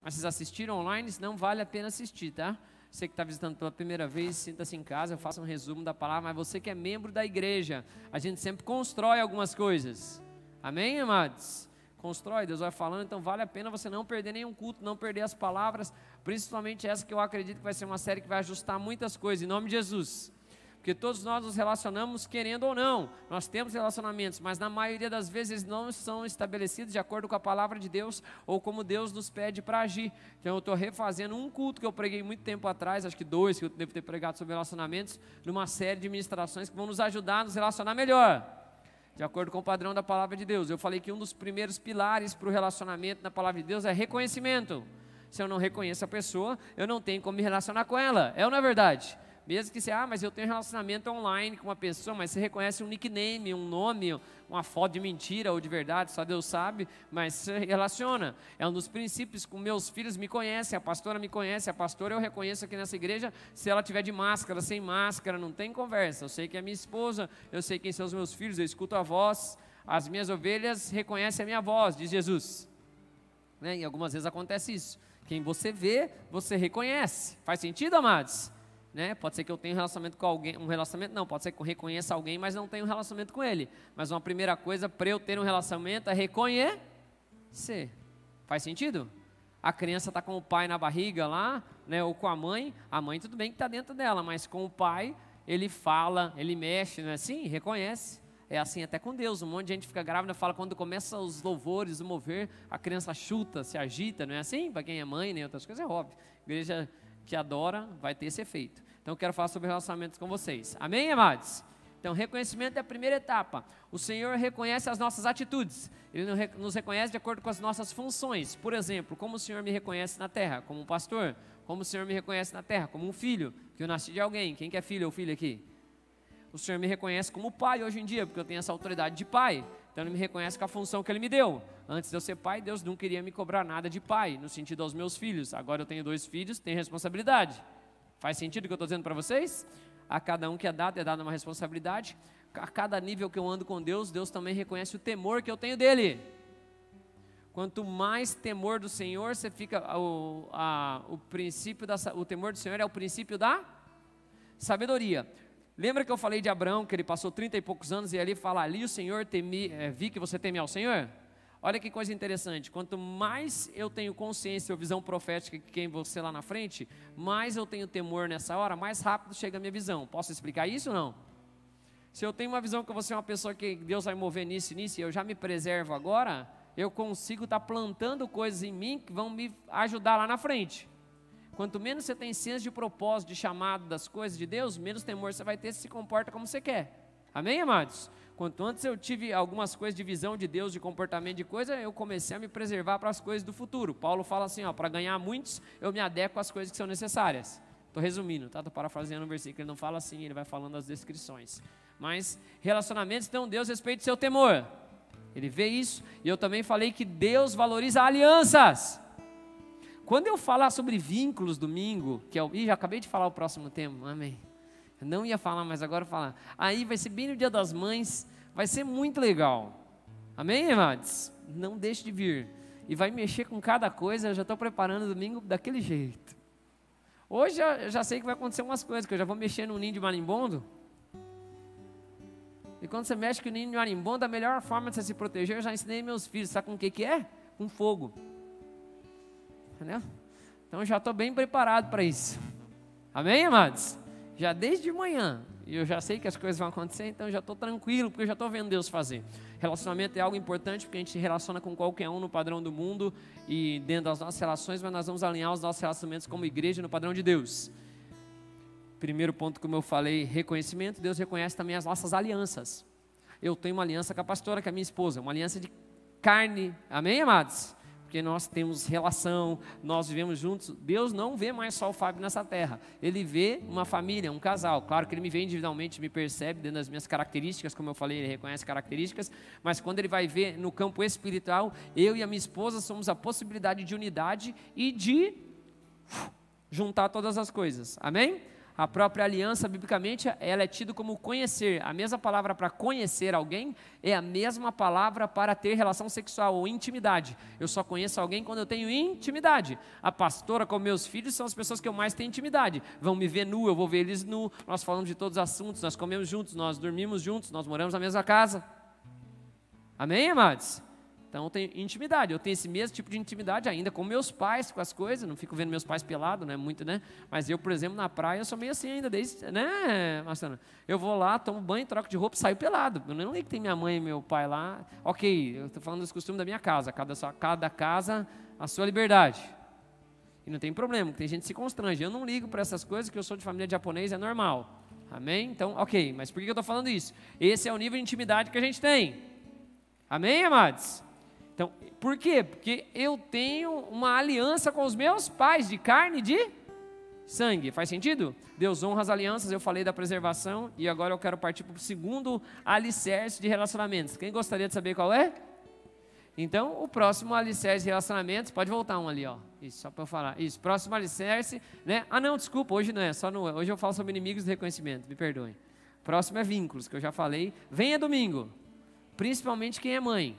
Mas vocês assistiram online, não vale a pena assistir, tá? Você que está visitando pela primeira vez, sinta-se em casa, eu faço um resumo da palavra, mas você que é membro da igreja, a gente sempre constrói algumas coisas. Amém, amados? Constrói, Deus vai falando, então vale a pena você não perder nenhum culto, não perder as palavras, principalmente essa que eu acredito que vai ser uma série que vai ajustar muitas coisas, em nome de Jesus. Porque todos nós nos relacionamos querendo ou não, nós temos relacionamentos, mas na maioria das vezes eles não são estabelecidos de acordo com a palavra de Deus ou como Deus nos pede para agir. Então eu estou refazendo um culto que eu preguei muito tempo atrás, acho que 2 que eu devo ter pregado sobre relacionamentos, numa série de ministrações que vão nos ajudar a nos relacionar melhor, de acordo com o padrão da palavra de Deus. Eu falei que um dos primeiros pilares para o relacionamento na palavra de Deus é reconhecimento. Se eu não reconheço a pessoa, eu não tenho como me relacionar com ela, é ou não é verdade? Mesmo que você, mas eu tenho relacionamento online com uma pessoa, mas você reconhece um nickname, um nome, uma foto de mentira ou de verdade, só Deus sabe, mas você relaciona. É um dos princípios que meus filhos me conhecem, a pastora me conhece, a pastora eu reconheço aqui nessa igreja, se ela tiver de máscara, sem máscara, não tem conversa. Eu sei que é minha esposa, eu sei quem são os meus filhos, eu escuto a voz, as minhas ovelhas reconhecem a minha voz, diz Jesus. Né? E algumas vezes acontece isso. Quem você vê, você reconhece. Faz sentido, amados? Né? Pode ser que eu tenha um relacionamento com alguém, pode ser que eu reconheça alguém, mas não tenha um relacionamento com ele. Mas uma primeira coisa para eu ter um relacionamento é reconhecer. Faz sentido? A criança está com o pai na barriga lá, né? Ou com a mãe tudo bem que está dentro dela, mas com o pai, ele fala, ele mexe, não é assim? Reconhece. É assim até com Deus, um monte de gente fica grávida, fala quando começa os louvores, o mover, a criança chuta, se agita, não é assim? Para quem é mãe, nem outras coisas, é óbvio. Igreja que adora, vai ter esse efeito. Então eu quero falar sobre relacionamentos com vocês. Amém, amados? Então reconhecimento é a primeira etapa. O Senhor reconhece as nossas atitudes. Ele nos reconhece de acordo com as nossas funções. Por exemplo, como o Senhor me reconhece na terra? Como um pastor. Como o Senhor me reconhece na terra? Como um filho, que eu nasci de alguém. Quem que é filho ou filha aqui? O Senhor me reconhece como pai hoje em dia, porque eu tenho essa autoridade de pai. Então Ele me reconhece com a função que Ele me deu. Antes de eu ser pai, Deus não queria me cobrar nada de pai, no sentido aos meus filhos. Agora eu tenho 2 filhos, tenho responsabilidade. Faz sentido o que eu estou dizendo para vocês? A cada um que é dada uma responsabilidade. A cada nível que eu ando com Deus, Deus também reconhece o temor que eu tenho dEle. Quanto mais temor do Senhor, você fica, o temor do Senhor é o princípio da sabedoria. Lembra que eu falei de Abraão, que ele passou 30 e poucos anos, e ali fala, ali o Senhor vi que você teme ao Senhor? Olha que coisa interessante, quanto mais eu tenho consciência ou visão profética que quem você lá na frente, mais eu tenho temor nessa hora, mais rápido chega a minha visão. Posso explicar isso ou não? Se eu tenho uma visão que você é uma pessoa que Deus vai mover nisso, e eu já me preservo agora, eu consigo estar plantando coisas em mim que vão me ajudar lá na frente. Quanto menos você tem senso de propósito, de chamado das coisas de Deus, menos temor você vai ter se comporta como você quer. Amém, amados? Quanto antes eu tive algumas coisas de visão de Deus, de comportamento de coisa, eu comecei a me preservar para as coisas do futuro. Paulo fala assim, para ganhar muitos, eu me adequo às coisas que são necessárias. Estou resumindo, tá? Estou parafraseando um versículo, ele não fala assim, ele vai falando as descrições. Mas relacionamentos, então Deus respeita o seu temor. Ele vê isso, e eu também falei que Deus valoriza alianças. Quando eu falar sobre vínculos domingo, já acabei de falar o próximo tema, amém. Eu não ia falar, mas agora eu vou falar. Aí vai ser bem no Dia das Mães, vai ser muito legal. Amém, amados? Não deixe de vir. E vai mexer com cada coisa, eu já estou preparando o domingo daquele jeito. Hoje eu já sei que vai acontecer umas coisas, que eu já vou mexer no ninho de marimbondo. E quando você mexe com o ninho de marimbondo, a melhor forma de você se proteger, eu já ensinei meus filhos, sabe com o que é? Com fogo. Entendeu? Então eu já estou bem preparado para isso. Amém, amados? Já desde manhã, e eu já sei que as coisas vão acontecer, então eu já estou tranquilo, porque eu já estou vendo Deus fazer. Relacionamento é algo importante, porque a gente se relaciona com qualquer um no padrão do mundo, e dentro das nossas relações, mas nós vamos alinhar os nossos relacionamentos como igreja no padrão de Deus. Primeiro ponto, como eu falei, reconhecimento. Deus reconhece também as nossas alianças. Eu tenho uma aliança com a pastora, que é a minha esposa, uma aliança de carne. Amém, amados? Porque nós temos relação, nós vivemos juntos. Deus não vê mais só o Fábio nessa terra. Ele vê uma família, um casal. Claro que Ele me vê individualmente, me percebe dentro das minhas características, como eu falei, Ele reconhece características. Mas quando Ele vai ver no campo espiritual, eu e a minha esposa somos a possibilidade de unidade e de juntar todas as coisas. Amém? A própria aliança, biblicamente, ela é tida como conhecer. A mesma palavra para conhecer alguém é a mesma palavra para ter relação sexual ou intimidade. Eu só conheço alguém quando eu tenho intimidade. A pastora com meus filhos são as pessoas que eu mais tenho intimidade. Vão me ver nu, eu vou ver eles nu. Nós falamos de todos os assuntos, nós comemos juntos, nós dormimos juntos, nós moramos na mesma casa. Amém, amados? Então eu tenho intimidade, eu tenho esse mesmo tipo de intimidade ainda com meus pais, com as coisas, não fico vendo meus pais pelados, não é muito, né? Mas eu, por exemplo, na praia, eu sou meio assim ainda, desde, né, Marcelo? Eu vou lá, tomo banho, troco de roupa e saio pelado. Eu não ligo que tem minha mãe e meu pai lá. Ok, eu estou falando dos costumes da minha casa, cada casa a sua liberdade. E não tem problema, tem gente que se constrange. Eu não ligo para essas coisas, que eu sou de família de japonês, é normal. Amém? Então, ok, mas por que eu estou falando isso? Esse é o nível de intimidade que a gente tem. Amém, amados? Então, por quê? Porque eu tenho uma aliança com os meus pais, de carne e de sangue. Faz sentido? Deus honra as alianças, eu falei da preservação, e agora eu quero partir para o segundo alicerce de relacionamentos. Quem gostaria de saber qual é? Então, o próximo alicerce de relacionamentos, pode voltar um ali, ó. Isso, só para eu falar. Isso, próximo alicerce, né? Ah, não, desculpa, hoje não é, hoje eu falo sobre inimigos do reconhecimento, me perdoem. Próximo é vínculos, que eu já falei. Venha domingo, principalmente quem é mãe.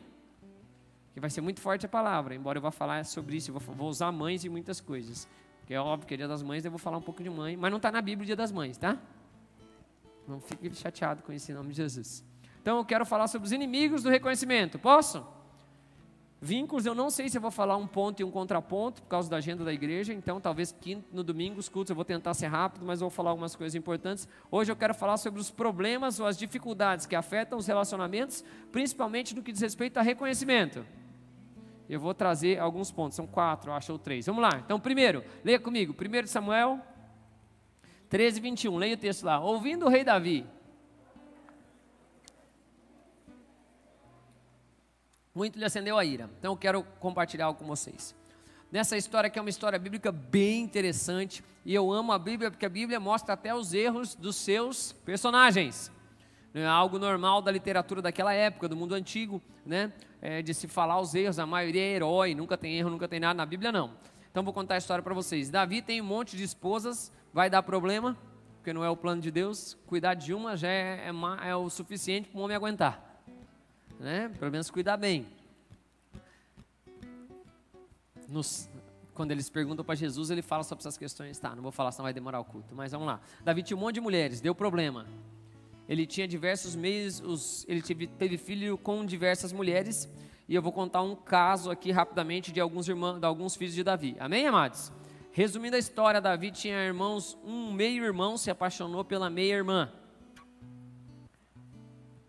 Que vai ser muito forte a palavra, embora eu vá falar sobre isso, eu vou usar mães em muitas coisas. Porque é óbvio que é dia das mães, eu vou falar um pouco de mãe, mas não está na Bíblia o dia das mães, tá? Não fique chateado com esse nome de Jesus. Então eu quero falar sobre os inimigos do reconhecimento, posso? Vínculos, eu não sei se eu vou falar um ponto e um contraponto, por causa da agenda da igreja, então talvez no domingo, os cultos, eu vou tentar ser rápido, mas eu vou falar algumas coisas importantes. Hoje eu quero falar sobre os problemas ou as dificuldades que afetam os relacionamentos, principalmente no que diz respeito a reconhecimento. Eu vou trazer alguns pontos, são 4, acho, ou 3. Vamos lá, então primeiro, leia comigo, 1 Samuel 13, 21, leia o texto lá. Ouvindo o rei Davi, muito lhe acendeu a ira. Então eu quero compartilhar algo com vocês. Nessa história, que é uma história bíblica bem interessante, e eu amo a Bíblia, porque a Bíblia mostra até os erros dos seus personagens. Não é algo normal da literatura daquela época, do mundo antigo, né? De se falar os erros, a maioria é herói, nunca tem erro, nunca tem nada. Na Bíblia não. Então vou contar a história para vocês. Davi tem um monte de esposas, vai dar problema, porque não é o plano de Deus. Cuidar de uma já é o suficiente para o homem aguentar, né? Pelo menos cuidar bem. Quando eles perguntam para Jesus, ele fala sobre essas questões. Tá, não vou falar, senão vai demorar o culto, mas vamos lá. Davi tinha um monte de mulheres, deu problema. Ele tinha diversos meios, ele teve filho com diversas mulheres, e eu vou contar um caso aqui rapidamente de alguns filhos de Davi. Amém, amados? Resumindo a história, Davi tinha irmãos, um meio-irmão se apaixonou pela meia-irmã.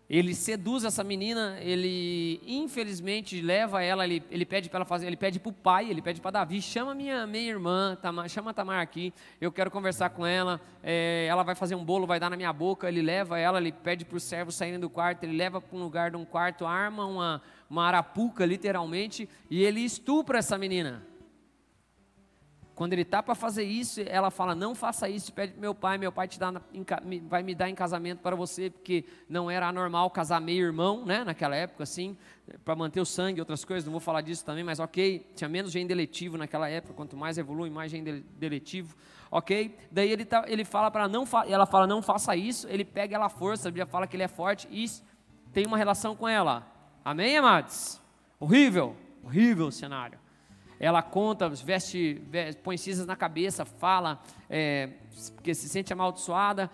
Ele seduz essa menina, ele infelizmente leva ela, ele pede para ela fazer, ele pede para o pai, ele pede para Davi, chama minha meia-irmã, chama a Tamar aqui, eu quero conversar com ela, ela vai fazer um bolo, vai dar na minha boca, ele leva ela, ele pede para os servos saírem do quarto, ele leva para um lugar de um quarto, arma uma arapuca literalmente, e ele estupra essa menina. Quando ele está para fazer isso, ela fala, não faça isso, pede para meu pai vai me dar em casamento para você, porque não era anormal casar meio-irmão, né, naquela época, assim, para manter o sangue, outras coisas, não vou falar disso também, mas ok, tinha menos gene deletivo naquela época, quanto mais evolui, mais gene deletivo, ok, daí ele fala para ela fala, não faça isso, ele pega ela à força, a Bíblia fala que ele é forte, e tem uma relação com ela, amém, amados? Horrível o cenário. Ela conta, põe cinzas na cabeça, fala, porque se sente amaldiçoada.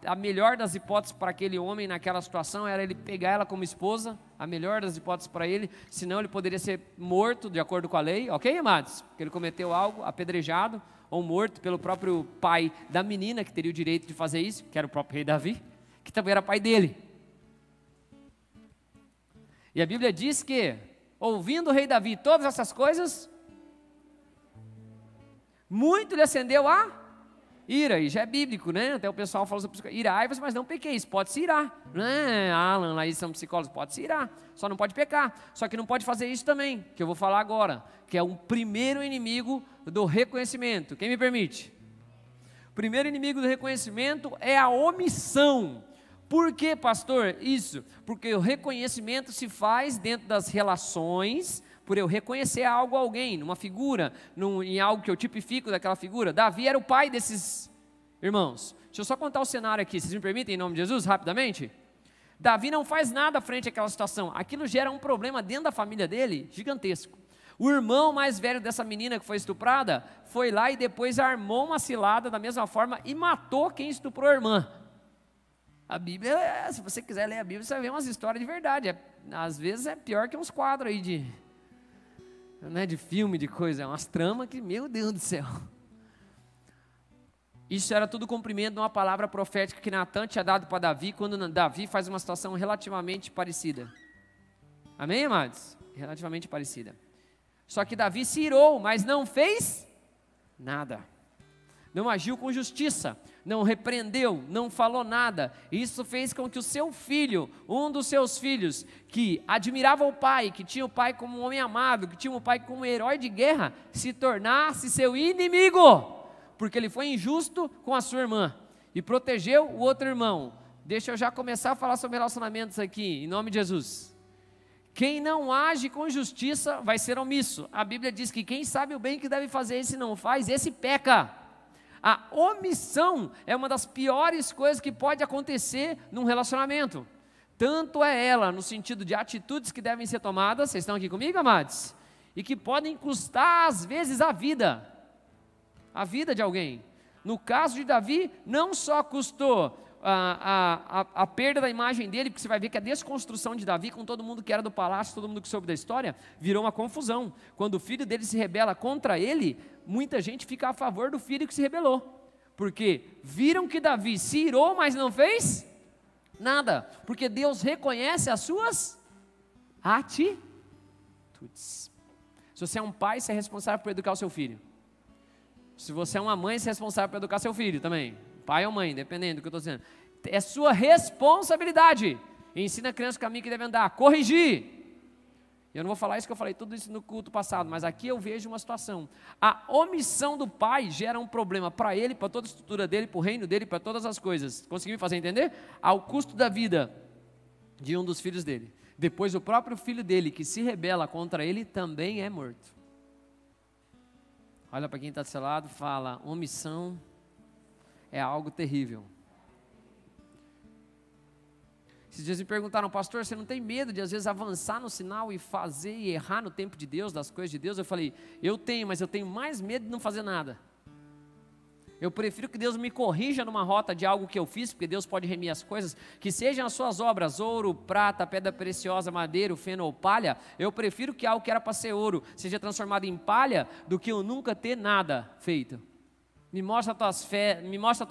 A melhor das hipóteses para aquele homem naquela situação era ele pegar ela como esposa, a melhor das hipóteses para ele, senão ele poderia ser morto de acordo com a lei, ok, amados? Porque ele cometeu algo, apedrejado ou morto pelo próprio pai da menina, que teria o direito de fazer isso, que era o próprio rei Davi, que também era pai dele. E a Bíblia diz que, ouvindo o rei Davi todas essas coisas, muito lhe acendeu a ira, e já é bíblico, né? Até o pessoal fala sobre irai-vos, mas não pequeis, pode se irar, né? Alan, Laís são psicólogos, pode se irar, só não pode pecar, só que não pode fazer isso também, que eu vou falar agora, que é o primeiro inimigo do reconhecimento. Quem me permite? O primeiro inimigo do reconhecimento é a omissão. Por que, pastor, isso? Porque o reconhecimento se faz dentro das relações, por eu reconhecer algo a alguém, numa figura, em algo que eu tipifico daquela figura. Davi era o pai desses Irmãos, deixa eu só contar o cenário aqui, vocês me permitem, em nome de Jesus, rapidamente? Davi não faz nada frente àquela situação, aquilo gera um problema dentro da família dele, gigantesco. O irmão mais velho dessa menina que foi estuprada, foi lá e depois armou uma cilada da mesma forma e matou quem estuprou a irmã. A Bíblia, se você quiser ler a Bíblia, você vai ver umas histórias de verdade, às vezes é pior que uns quadros aí de filme, de coisa, é umas tramas que, meu Deus do céu. Isso era tudo cumprimento de uma palavra profética que Natan tinha dado para Davi, quando Davi faz uma situação relativamente parecida. Amém, amados? Relativamente parecida. Só que Davi se irou, mas não fez nada. Não agiu com justiça, não repreendeu, não falou nada. Isso fez com que o seu filho, um dos seus filhos, que admirava o pai, que tinha o pai como um homem amado, que tinha o pai como um herói de guerra, se tornasse seu inimigo. Porque ele foi injusto com a sua irmã e protegeu o outro irmão. Deixa eu já começar a falar sobre relacionamentos aqui, em nome de Jesus. Quem não age com justiça vai ser omisso. A Bíblia diz que quem sabe o bem que deve fazer e se não faz, esse peca. A omissão é uma das piores coisas que pode acontecer num relacionamento. Tanto é ela no sentido de atitudes que devem ser tomadas, vocês estão aqui comigo, amados? E que podem custar às vezes a vida de alguém. No caso de Davi, não só custou a perda da imagem dele, porque você vai ver que a desconstrução de Davi, com todo mundo que era do palácio, todo mundo que soube da história, virou uma confusão. Quando o filho dele se rebela contra ele, muita gente fica a favor do filho que se rebelou, porque viram que Davi se irou, mas não fez nada, porque Deus reconhece as suas atitudes. Se você é um pai, você é responsável por educar o seu filho. Se você é uma mãe, você é responsável por educar seu filho também. Pai ou mãe, dependendo do que eu estou dizendo. É sua responsabilidade. Ensina a criança o caminho que deve andar. Corrigir. Eu não vou falar isso que eu falei tudo isso no culto passado, mas aqui eu vejo uma situação. A omissão do pai gera um problema para ele, para toda a estrutura dele, para o reino dele, para todas as coisas. Conseguiu me fazer entender? Ao custo da vida de um dos filhos dele. Depois o próprio filho dele, que se rebela contra ele, também é morto. Olha para quem está do seu lado, fala, omissão é algo terrível. Esses dias me perguntaram, pastor, você não tem medo de às vezes avançar no sinal e fazer e errar no tempo de Deus, das coisas de Deus? Eu falei, eu tenho, mas eu tenho mais medo de não fazer nada. Eu prefiro que Deus me corrija numa rota de algo que eu fiz, porque Deus pode remir as coisas, que sejam as suas obras, ouro, prata, pedra preciosa, madeira, feno ou palha. Eu prefiro que algo que era para ser ouro seja transformado em palha, do que eu nunca ter nada feito. Me mostra a tua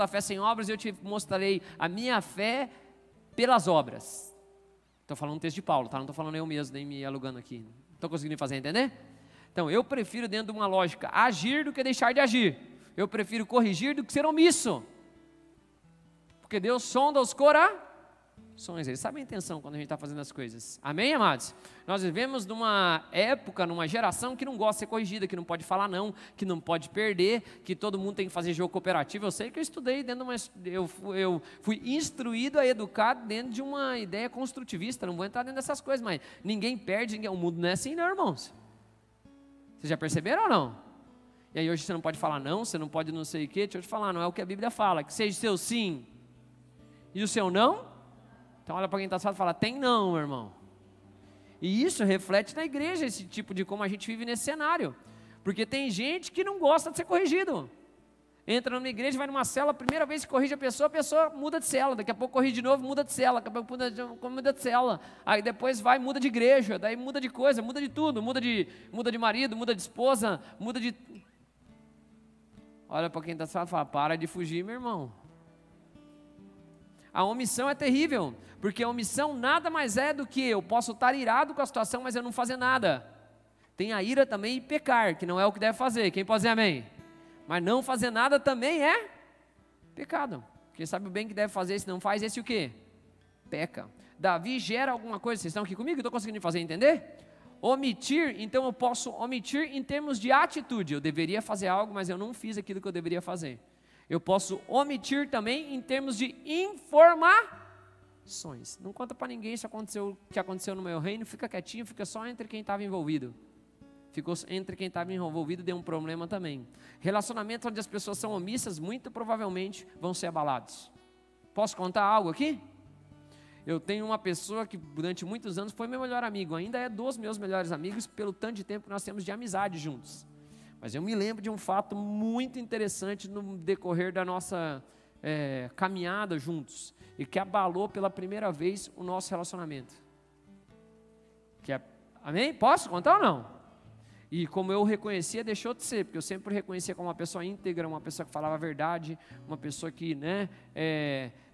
fé sem obras e eu te mostrarei a minha fé pelas obras. Estou falando um texto de Paulo, tá? Não estou falando eu mesmo, nem me alugando aqui. Estou conseguindo me fazer entender? Então, eu prefiro dentro de uma lógica agir do que deixar de agir. Eu prefiro corrigir do que ser omisso. Porque Deus sonda os corações. Ele sabe a intenção quando a gente está fazendo as coisas. Amém, amados? Nós vivemos numa época, numa geração que não gosta de ser corrigida, que não pode falar não, que não pode perder, que todo mundo tem que fazer jogo cooperativo. Eu sei que eu estudei dentro de uma... Eu fui instruído a educar dentro de uma ideia construtivista. Não vou entrar dentro dessas coisas, mas ninguém perde, o mundo não é assim não, irmãos. Vocês já perceberam ou não? E aí hoje você não pode falar não, você não pode não sei o quê, deixa eu te falar, não é o que a Bíblia fala, que seja o seu sim e o seu não. Então olha para quem está falando e fala, tem não, meu irmão. E isso reflete na igreja, esse tipo de como a gente vive nesse cenário. Porque tem gente que não gosta de ser corrigido. Entra numa igreja, vai numa cela, a primeira vez que corrige a pessoa muda de cela, daqui a pouco corrige de novo, muda de cela, daqui a pouco muda de cela, aí depois vai, muda de igreja, daí muda de coisa, muda de tudo, muda de marido, muda de esposa, muda de... Olha para quem está falando e fala, para de fugir, meu irmão. A omissão é terrível, porque a omissão nada mais é do que eu posso estar irado com a situação, mas eu não fazer nada. Tem a ira também e pecar, que não é o que deve fazer. Quem pode dizer amém? Mas não fazer nada também é pecado. Quem sabe o bem que deve fazer, se não faz, esse o quê? Peca. Davi gera alguma coisa, vocês estão aqui comigo? Estou conseguindo fazer entender? Omitir, então eu posso omitir em termos de atitude. Eu deveria fazer algo, mas eu não fiz aquilo que eu deveria fazer. Eu posso omitir também em termos de informações. Não conta para ninguém se aconteceu o que aconteceu no meu reino, fica quietinho, fica só entre quem estava envolvido. ficou entre quem estava envolvido, deu um problema também. Relacionamentos onde as pessoas são omissas, muito provavelmente vão ser abalados. Posso contar algo aqui? Eu tenho uma pessoa que durante muitos anos foi meu melhor amigo, ainda é dos meus melhores amigos, pelo tanto de tempo que nós temos de amizade juntos. Mas eu me lembro de um fato muito interessante no decorrer da nossa caminhada juntos, e que abalou pela primeira vez o nosso relacionamento. Amém? Posso contar ou não? E como eu reconhecia, deixou de ser, porque eu sempre reconhecia como uma pessoa íntegra, uma pessoa que falava a verdade, uma pessoa que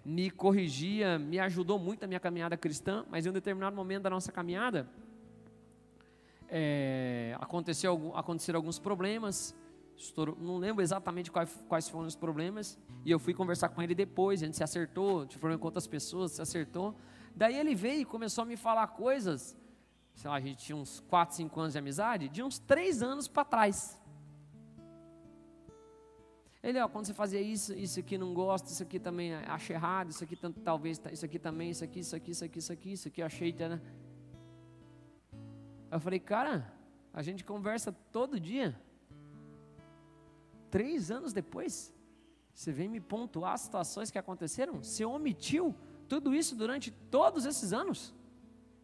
me corrigia, me ajudou muito na minha caminhada cristã, mas em um determinado momento da nossa caminhada, aconteceram alguns problemas, não lembro exatamente quais foram os problemas, e eu fui conversar com ele depois, a gente se acertou, tive problema com outras pessoas, se acertou, daí ele veio e começou a me falar coisas, sei lá, a gente tinha uns 4, 5 anos de amizade, de uns 3 anos para trás. Ele, quando você fazia isso aqui não gosto, isso aqui também acho errado, isso aqui talvez, isso aqui também, isso aqui eu achei, né? Eu falei, cara, a gente conversa todo dia. 3 anos depois, você vem me pontuar as situações que aconteceram? Você omitiu tudo isso durante todos esses anos?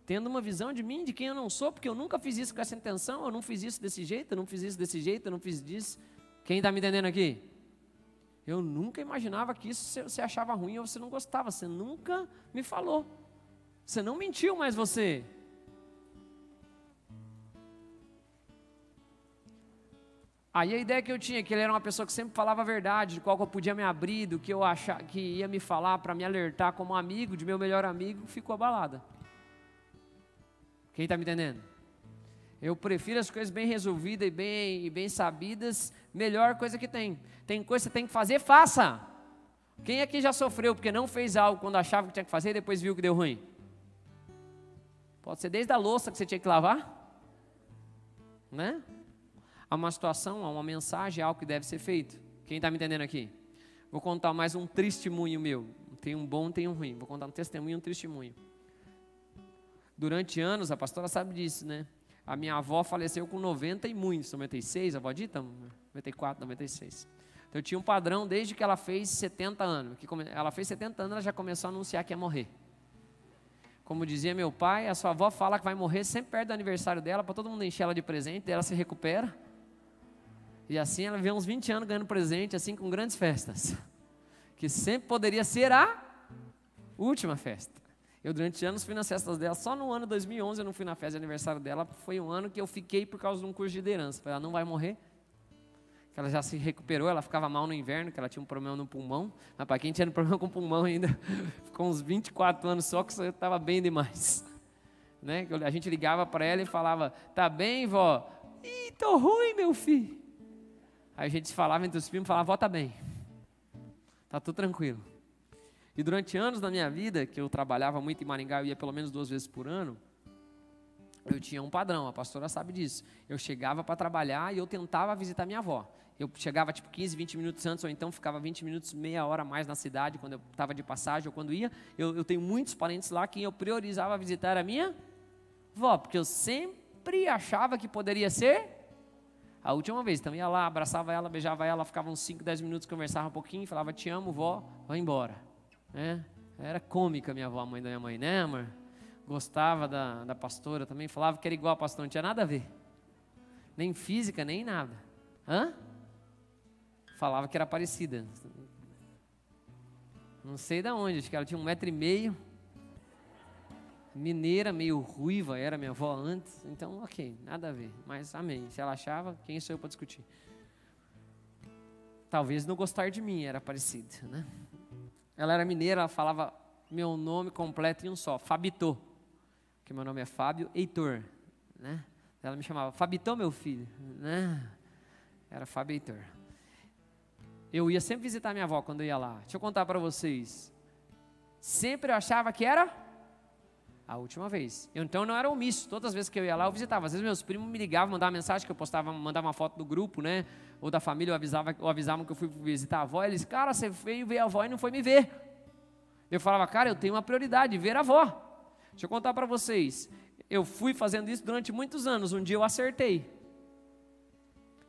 Tendo uma visão de mim, de quem eu não sou, porque eu nunca fiz isso com essa intenção, eu não fiz isso desse jeito, eu não fiz isso desse jeito, eu não fiz disso. Quem está me entendendo aqui? Eu nunca imaginava que isso você achava ruim ou você não gostava, você nunca me falou. Você não mentiu, mas você... Aí a ideia que eu tinha, que ele era uma pessoa que sempre falava a verdade, de qual eu podia me abrir, do que eu achava, que ia me falar para me alertar como amigo, de meu melhor amigo, ficou abalada. Quem está me entendendo? Eu prefiro as coisas bem resolvidas e bem sabidas, melhor coisa que tem. Tem coisa que você tem que fazer, faça. Quem aqui já sofreu porque não fez algo quando achava que tinha que fazer e depois viu que deu ruim? Pode ser desde a louça que você tinha que lavar, né? Há uma situação, há uma mensagem, há algo que deve ser feito. Quem está me entendendo aqui? Vou contar mais um testemunho meu. Tem um bom, tem um ruim. Vou contar um testemunho e um testemunho. Durante anos, a pastora sabe disso, né? A minha avó faleceu com 90 e muitos, 96, a avó dita? 94, 96. Então eu tinha um padrão desde que ela fez 70 anos. Ela fez 70 anos, ela já começou a anunciar que ia morrer. Como dizia meu pai, a sua avó fala que vai morrer sempre perto do aniversário dela, para todo mundo encher ela de presente, ela se recupera. E assim ela vê uns 20 anos ganhando presente, assim com grandes festas. Que sempre poderia ser a última festa. Eu durante anos fui nas festas dela, só no ano 2011 eu não fui na festa de aniversário dela, foi um ano que eu fiquei por causa de um curso de liderança. Ela não vai morrer, ela já se recuperou, ela ficava mal no inverno, que ela tinha um problema no pulmão. Mas para quem tinha um problema com o pulmão ainda, ficou uns 24 anos só que eu estava bem demais. Né? A gente ligava para ela e falava, tá bem, vó? Ih, tô ruim, meu filho. Aí a gente falava entre os primos, falava, vó, tá bem, tá tudo tranquilo. E durante anos da minha vida, que eu trabalhava muito em Maringá, eu ia pelo menos 2 vezes por ano, eu tinha um padrão, a pastora sabe disso. Eu chegava para trabalhar e eu tentava visitar minha avó. Eu chegava tipo 15, 20 minutos antes, ou então ficava 20 minutos, meia hora a mais na cidade, quando eu estava de passagem ou quando ia. Eu tenho muitos parentes lá, quem eu priorizava visitar era a minha avó, porque eu sempre achava que poderia ser a última vez. Então ia lá, abraçava ela, beijava ela, ficava uns 5, 10 minutos, conversava um pouquinho, falava, te amo, vó, vai embora. Era cômica minha avó, a mãe da minha mãe, né, amor? Gostava da pastora também, falava que era igual a pastora, não tinha nada a ver. Nem física, nem nada. Falava que era parecida. Não sei de onde, acho que ela tinha 1,5 m. Mineira, meio ruiva, era minha avó antes. Então, ok, nada a ver. Mas amém. Se ela achava, quem sou eu para discutir? Talvez não gostar de mim, era parecida, né? Ela era mineira, ela falava meu nome completo em um só, Fabitô, que meu nome é Fábio Heitor, né? Ela me chamava Fabitô, meu filho, né? Era Fábio Heitor. Eu ia sempre visitar minha avó quando eu ia lá. Deixa eu contar para vocês. Sempre eu achava que era a última vez. Então eu não era omisso. Todas as vezes que eu ia lá, eu visitava. Às vezes meus primos me ligavam, mandavam mensagem que eu postava, mandava uma foto do grupo, né? Ou da família, avisavam que eu fui visitar a avó. Eles, cara, você veio ver a avó e não foi me ver. Eu falava, cara, eu tenho uma prioridade, ver a avó. Deixa eu contar para vocês. Eu fui fazendo isso durante muitos anos. Um dia eu acertei.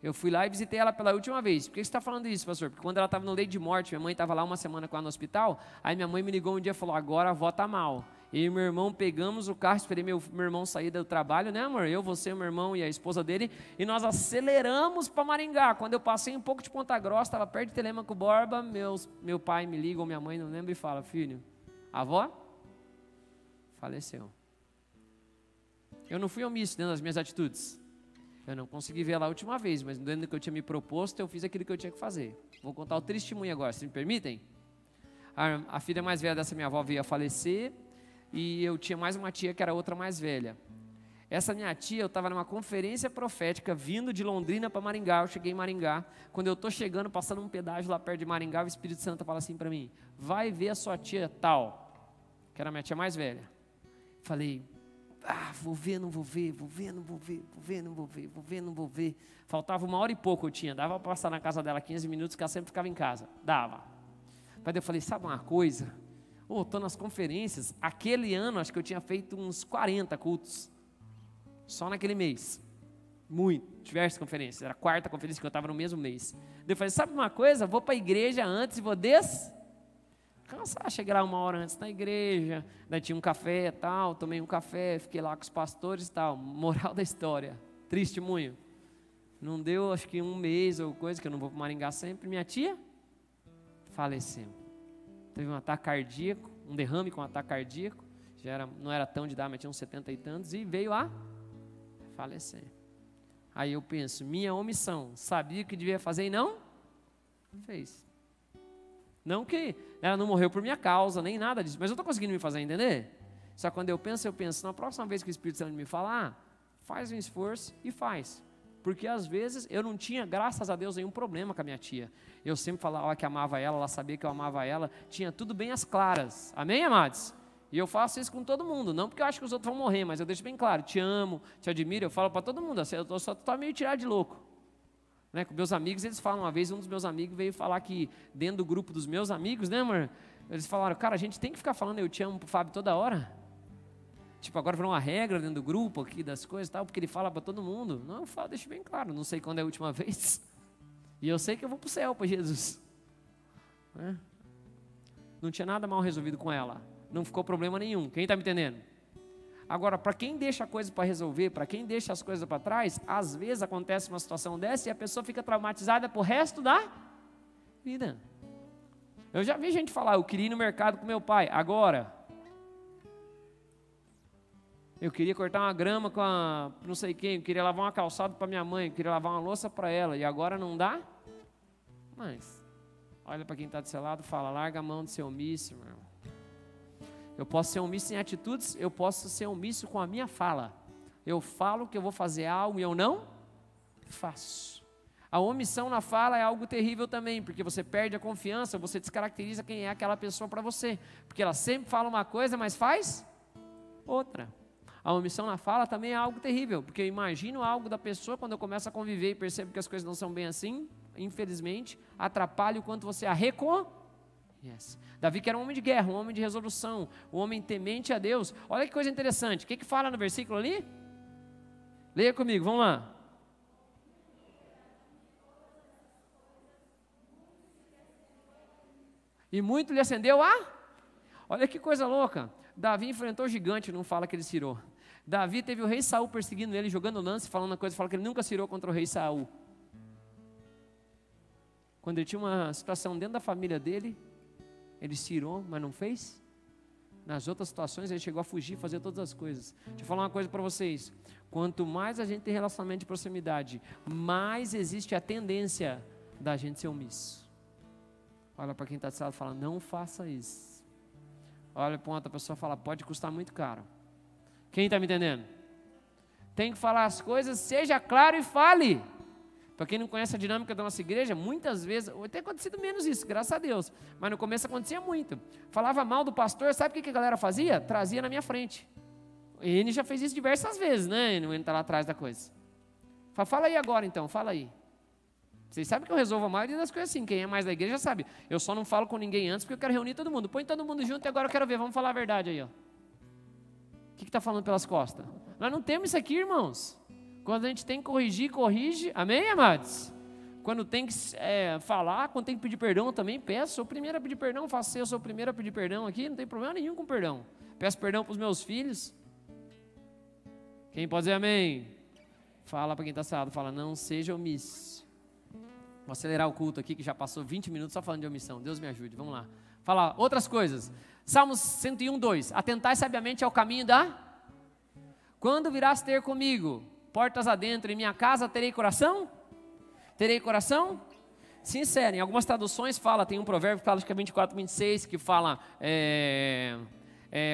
Eu fui lá e visitei ela pela última vez. Por que você está falando isso, pastor? Porque quando ela estava no leito de morte, minha mãe estava lá uma semana com ela no hospital, aí minha mãe me ligou um dia e falou, agora a avó está mal. Eu e meu irmão pegamos o carro, esperei meu irmão sair do trabalho, né, amor? Eu, você, meu irmão e a esposa dele, e nós aceleramos para Maringá. Quando eu passei um pouco de Ponta Grossa, estava perto de Telêmaco Borba, meu pai me liga, ou minha mãe, não lembro, e fala, filho, a avó faleceu. Eu não fui omisso dentro das minhas atitudes. Eu não consegui ver ela a última vez, mas dentro do que eu tinha me proposto, eu fiz aquilo que eu tinha que fazer. Vou contar o testemunho agora, se me permitem? A filha mais velha dessa minha avó veio a falecer, e eu tinha mais uma tia que era outra mais velha. Essa minha tia, eu estava numa conferência profética, vindo de Londrina para Maringá, eu cheguei em Maringá. Quando eu estou chegando, passando um pedágio lá perto de Maringá, o Espírito Santo fala assim para mim, vai ver a sua tia tal, que era a minha tia mais velha. Falei, vou ver, não vou ver, vou ver, não vou ver, vou ver, não vou ver, vou ver, não vou ver. Faltava 1h e pouco eu tinha, dava para passar na casa dela 15 minutos, que ela sempre ficava em casa, dava. Mas eu falei, sabe uma coisa? Estou nas conferências, aquele ano acho que eu tinha feito uns 40 cultos, só naquele mês, diversas conferências, era a 4ª conferência que eu estava no mesmo mês. Eu falei, sabe uma coisa, vou para a igreja antes e vou descansar, cheguei lá 1 hora antes na igreja, daí tinha um café e tal, tomei um café, fiquei lá com os pastores e tal, moral da história, testemunho, não deu acho que um mês ou coisa, que eu não vou para Maringá sempre, minha tia faleceu. Teve um ataque cardíaco, um derrame com um ataque cardíaco, não era tão de idade, mas tinha uns 70 e tantos, e veio a falecer. Aí eu penso, minha omissão, sabia o que devia fazer e não fez. Não que ela não morreu por minha causa, nem nada disso, mas eu estou conseguindo me fazer entender? Só que quando eu penso, na próxima vez que o Espírito Santo me falar, faz um esforço e faz. Porque às vezes eu não tinha, graças a Deus, nenhum problema com a minha tia. Eu sempre falava que amava ela sabia que eu amava ela, tinha tudo bem às claras. Amém, amados? E eu faço isso com todo mundo, não porque eu acho que os outros vão morrer, mas eu deixo bem claro, te amo, te admiro, eu falo para todo mundo, assim, eu só estou meio tirado de louco. Né, com meus amigos, eles falam, uma vez um dos meus amigos veio falar que, dentro do grupo dos meus amigos, né, amor? Eles falaram, cara, a gente tem que ficar falando eu te amo pro Fábio toda hora? Tipo, agora virou uma regra dentro do grupo aqui das coisas e tal, porque ele fala para todo mundo. Não, eu falo, deixa bem claro, não sei quando é a última vez. E eu sei que eu vou para o céu, para Jesus. Né? Não tinha nada mal resolvido com ela. Não ficou problema nenhum. Quem está me entendendo? Agora, para quem deixa a coisa para resolver, para quem deixa as coisas para trás, às vezes acontece uma situação dessa e a pessoa fica traumatizada pro resto da vida. Eu já vi gente falar, eu queria ir no mercado com meu pai, agora eu queria cortar uma grama com não sei quem, eu queria lavar uma calçada para minha mãe, eu queria lavar uma louça para ela, e agora não dá? Mas, olha para quem está do seu lado e fala, larga a mão de ser omisso, meu irmão. Eu posso ser omisso em atitudes, eu posso ser omisso com a minha fala. Eu falo que eu vou fazer algo e eu não faço. A omissão na fala é algo terrível também, porque você perde a confiança, você descaracteriza quem é aquela pessoa para você. Porque ela sempre fala uma coisa, mas faz outra. A omissão na fala também é algo terrível, porque eu imagino algo da pessoa quando eu começo a conviver e percebo que as coisas não são bem assim, infelizmente, atrapalha o quanto você a reconhece. Davi que era um homem de guerra, um homem de resolução, um homem temente a Deus. Olha que coisa interessante, o que fala no versículo ali? Leia comigo, vamos lá. E muito lhe acendeu Olha que coisa louca. Davi enfrentou o gigante, não fala que ele cirou. Davi teve o rei Saul perseguindo ele, jogando lance, falando uma coisa, fala que ele nunca cirou contra o rei Saul. Quando ele tinha uma situação dentro da família dele, ele cirou, mas não fez. Nas outras situações ele chegou a fugir, fazer todas as coisas. Deixa eu falar uma coisa para vocês. Quanto mais a gente tem relacionamento de proximidade, mais existe a tendência da gente ser omisso. Olha para quem está do lado e fala, não faça isso. Olha para outra pessoa e fala, pode custar muito caro. Quem está me entendendo? Tem que falar as coisas, seja claro e fale. Para quem não conhece a dinâmica da nossa igreja, muitas vezes, tem acontecido menos isso, graças a Deus, mas no começo acontecia muito. Falava mal do pastor, sabe o que a galera fazia? Trazia na minha frente. Ele já fez isso diversas vezes, né? Ele está lá atrás da coisa. Fala aí agora então, fala aí. Vocês sabem que eu resolvo a maioria das coisas assim, quem é mais da igreja sabe. Eu só não falo com ninguém antes porque eu quero reunir todo mundo. Põe todo mundo junto e agora eu quero ver, vamos falar a verdade aí, ó. O que está falando pelas costas? Nós não temos isso aqui, irmãos. Quando a gente tem que corrigir, corrige. Amém, amados? Quando tem que falar, quando tem que pedir perdão, também peço. Sou o primeiro a pedir perdão, faço eu sou o primeiro a pedir perdão aqui, não tem problema nenhum com perdão. Peço perdão para os meus filhos. Quem pode dizer amém? Fala para quem está sentado, fala, não seja omisso. Vou acelerar o culto aqui, que já passou 20 minutos só falando de omissão. Deus me ajude, vamos lá. Fala outras coisas. Salmos 101, 2. Atentai sabiamente ao caminho da... Quando virás ter comigo, portas adentro, em minha casa terei coração? Terei coração? Sincero, em algumas traduções fala, tem um provérbio que fala, acho que é 24, 26, que fala,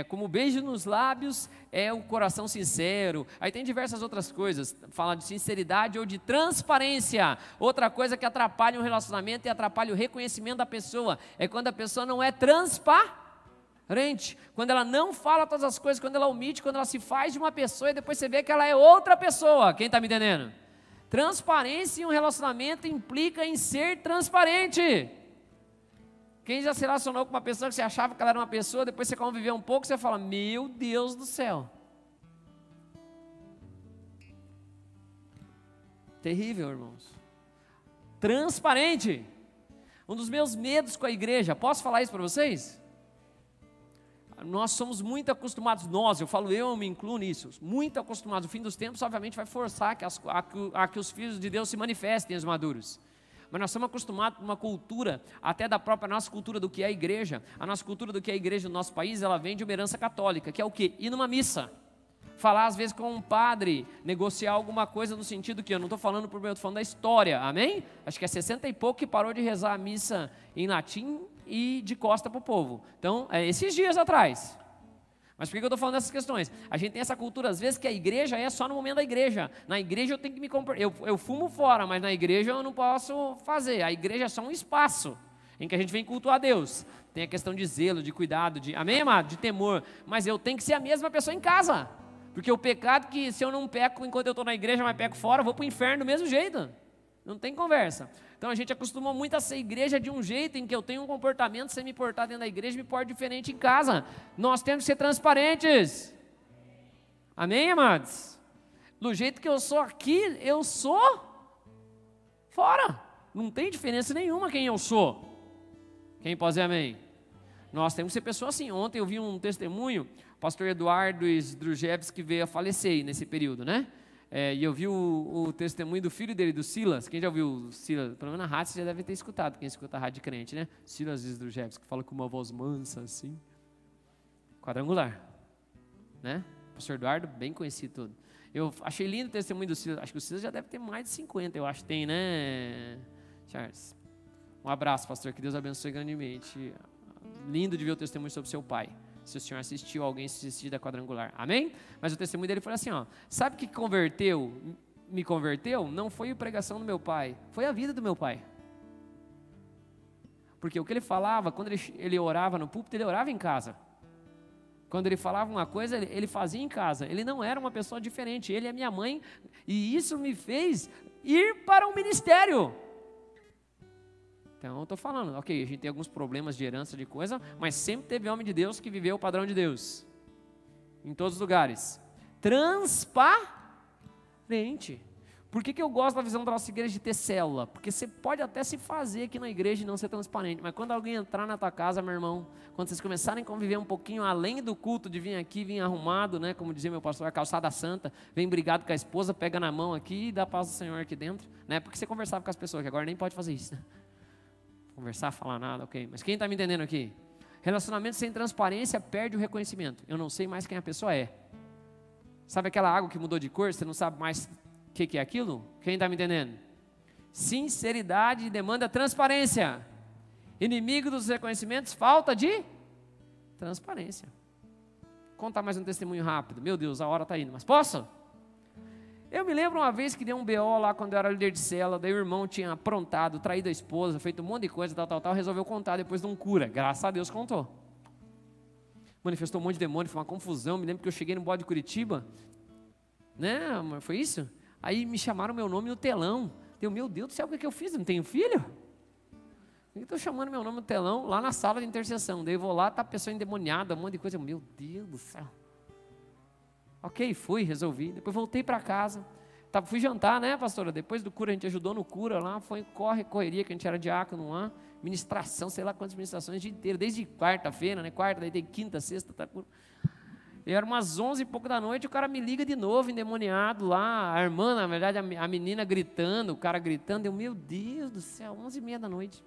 como o beijo nos lábios é o coração sincero. Aí tem diversas outras coisas, fala de sinceridade ou de transparência. Outra coisa que atrapalha um relacionamento e atrapalha o reconhecimento da pessoa, é quando a pessoa não é transparente, quando ela não fala todas as coisas, quando ela omite, quando ela se faz de uma pessoa e depois você vê que ela é outra pessoa. Quem está me entendendo? Transparência em um relacionamento implica em ser transparente. Quem já se relacionou com uma pessoa que você achava que ela era uma pessoa, depois você conviveu um pouco, você fala, meu Deus do céu. Terrível, irmãos. Transparente. Um dos meus medos com a igreja, posso falar isso para vocês? Nós somos muito acostumados, eu me incluo nisso, muito acostumados. O fim dos tempos, obviamente, vai forçar que os filhos de Deus se manifestem, os maduros. Mas nós somos acostumados com uma cultura, até da própria nossa cultura do que é a igreja. A nossa cultura do que é a igreja no nosso país, ela vem de uma herança católica, que é o quê? Ir numa missa. Falar às vezes com um padre, negociar alguma coisa no sentido que eu não estou falando por meio, eu estou falando da história, amém? Acho que é 60 e pouco que parou de rezar a missa em latim e de costa para o povo. Então, esses dias atrás. Mas por que eu estou falando dessas questões? A gente tem essa cultura, às vezes, que a igreja é só no momento da igreja. Na igreja eu tenho que me comportar. Eu fumo fora, mas na igreja eu não posso fazer. A igreja é só um espaço em que a gente vem cultuar a Deus. Tem a questão de zelo, de cuidado, amém, amado? De temor. Mas eu tenho que ser a mesma pessoa em casa. Porque o pecado que se eu não peco enquanto eu estou na igreja, mas peco fora, eu vou para o inferno do mesmo jeito. Não tem conversa. Então a gente acostumou muito a ser igreja de um jeito em que eu tenho um comportamento, sem me portar dentro da igreja, me porto diferente em casa. Nós temos que ser transparentes. Amém, amados? Do jeito que eu sou aqui, eu sou fora. Não tem diferença nenhuma quem eu sou. Quem pode dizer amém? Nós temos que ser pessoas assim. Ontem eu vi um testemunho, o pastor Eduardo Zdrujewski veio a falecer nesse período, né? E eu vi o testemunho do filho dele, do Silas. Quem já ouviu o Silas? Pelo menos na rádio você já deve ter escutado, quem escuta a rádio crente, né? Silas Zdrujewski, que fala com uma voz mansa assim. Quadrangular, né? O pastor Eduardo, bem conhecido todo. Eu achei lindo o testemunho do Silas. Acho que o Silas já deve ter mais de 50, eu acho que tem, né, Charles? Um abraço, pastor, que Deus abençoe grandemente. Lindo de ver o testemunho sobre seu pai. Se o senhor assistiu, alguém assistiu da Quadrangular, amém? Mas o testemunho dele foi assim, ó, sabe o que me converteu? Não foi a pregação do meu pai, foi a vida do meu pai. Porque o que ele falava, quando ele orava no púlpito, ele orava em casa. Quando ele falava uma coisa, ele fazia em casa. Ele não era uma pessoa diferente, ele é minha mãe, e isso me fez ir para um ministério. Então eu estou falando, ok, a gente tem alguns problemas de herança de coisa, mas sempre teve homem de Deus que viveu o padrão de Deus. Em todos os lugares. Transparente. Por que eu gosto da visão da nossa igreja de ter célula? Porque você pode até se fazer aqui na igreja e não ser transparente, mas quando alguém entrar na tua casa, meu irmão, quando vocês começarem a conviver um pouquinho além do culto de vir aqui, vir arrumado, né, como dizia meu pastor, a calçada santa, vem brigado com a esposa, pega na mão aqui e dá a paz do Senhor aqui dentro, né? Porque você conversava com as pessoas, que agora nem pode fazer isso, né? Conversar, falar nada, ok. Mas quem está me entendendo aqui? Relacionamento sem transparência perde o reconhecimento. Eu não sei mais quem a pessoa é. Sabe aquela água que mudou de cor? Você não sabe mais o que é aquilo? Quem está me entendendo? Sinceridade demanda transparência. Inimigo dos reconhecimentos, falta de transparência. Vou contar mais um testemunho rápido. Meu Deus, a hora está indo, mas posso? Eu me lembro uma vez que deu um BO lá quando eu era líder de célula, daí o irmão tinha aprontado, traído a esposa, feito um monte de coisa, tal, resolveu contar depois de um cura, graças a Deus contou. Manifestou um monte de demônio, foi uma confusão, me lembro que eu cheguei no bode de Curitiba, né, foi isso? Aí me chamaram meu nome no telão, meu Deus do céu, o que eu fiz? Eu não tenho filho? Eu estou chamando meu nome no telão, lá na sala de intercessão, daí eu vou lá, tá a pessoa endemoniada, um monte de coisa, meu Deus do céu. Ok, fui, resolvi. Depois voltei para casa. Fui jantar, né, pastora? Depois do cura, a gente ajudou no cura lá, foi correria, que a gente era diácono lá, ministração, sei lá quantas ministrações o dia inteiro, desde quarta-feira, né, quarta, daí tem quinta, sexta, tá cura. E era umas 11 e pouco da noite, o cara me liga de novo, endemoniado lá, a irmã, na verdade, a menina gritando, o cara gritando, meu Deus do céu, 11h30 da noite.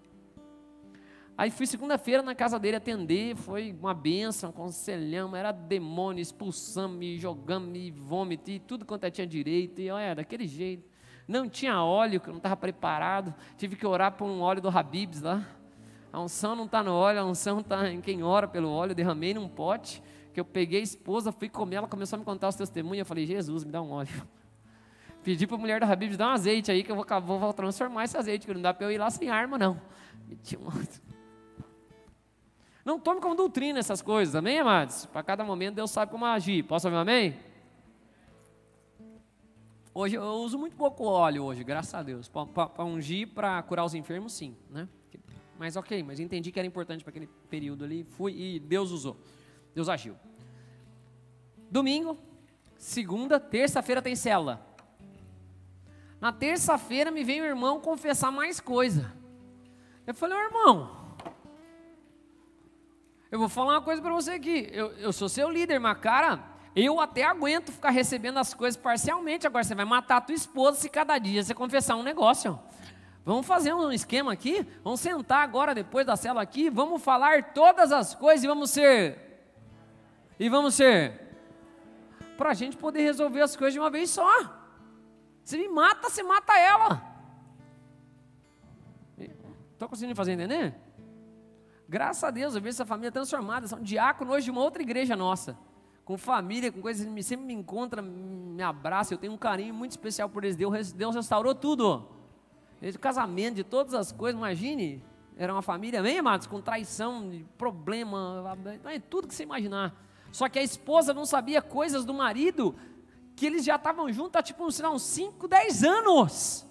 Aí fui segunda-feira na casa dele atender, foi uma bênção, conselhamos, era demônio, expulsamos, me jogamos, me vômito, e tudo quanto tinha direito, e olha, daquele jeito. Não tinha óleo, que eu não estava preparado, tive que orar por um óleo do Habib's lá. A unção não está no óleo, a unção está em quem ora pelo óleo, eu derramei num pote, que eu peguei a esposa, fui comer, ela começou a me contar os testemunhos, eu falei, Jesus, me dá um óleo. Pedi para a mulher do Habib's, dá um azeite aí, que eu vou transformar esse azeite, que não dá para eu ir lá sem arma, não. Meti um outro. Não tome como doutrina essas coisas, amém, amados? Para cada momento Deus sabe como agir. Posso ouvir um amém? Hoje eu uso muito pouco óleo hoje, graças a Deus. Para ungir, para curar os enfermos, sim, né? Mas ok, mas entendi que era importante para aquele período ali, fui e Deus usou. Deus agiu. Domingo, segunda, terça-feira tem célula. Na terça-feira me veio o irmão confessar mais coisa. Eu falei, irmão, eu vou falar uma coisa para você aqui, eu sou seu líder, mas cara, eu até aguento ficar recebendo as coisas parcialmente, agora você vai matar a tua esposa se cada dia você confessar um negócio. Vamos fazer um esquema aqui, vamos sentar agora depois da célula aqui, vamos falar todas as coisas e vamos ser, para a gente poder resolver as coisas de uma vez só. Se me mata, você mata ela. Estou conseguindo fazer entender? Graças a Deus, eu vejo essa família transformada, são diáconos hoje de uma outra igreja nossa, com família, com coisas, sempre me encontra, me abraça, eu tenho um carinho muito especial por eles, Deus restaurou tudo, desde o casamento, de todas as coisas, imagine, era uma família, amém, amados, com traição, problema, tudo que você imaginar, só que a esposa não sabia coisas do marido, que eles já estavam juntos há tipo, sei lá, uns 5, 10 anos,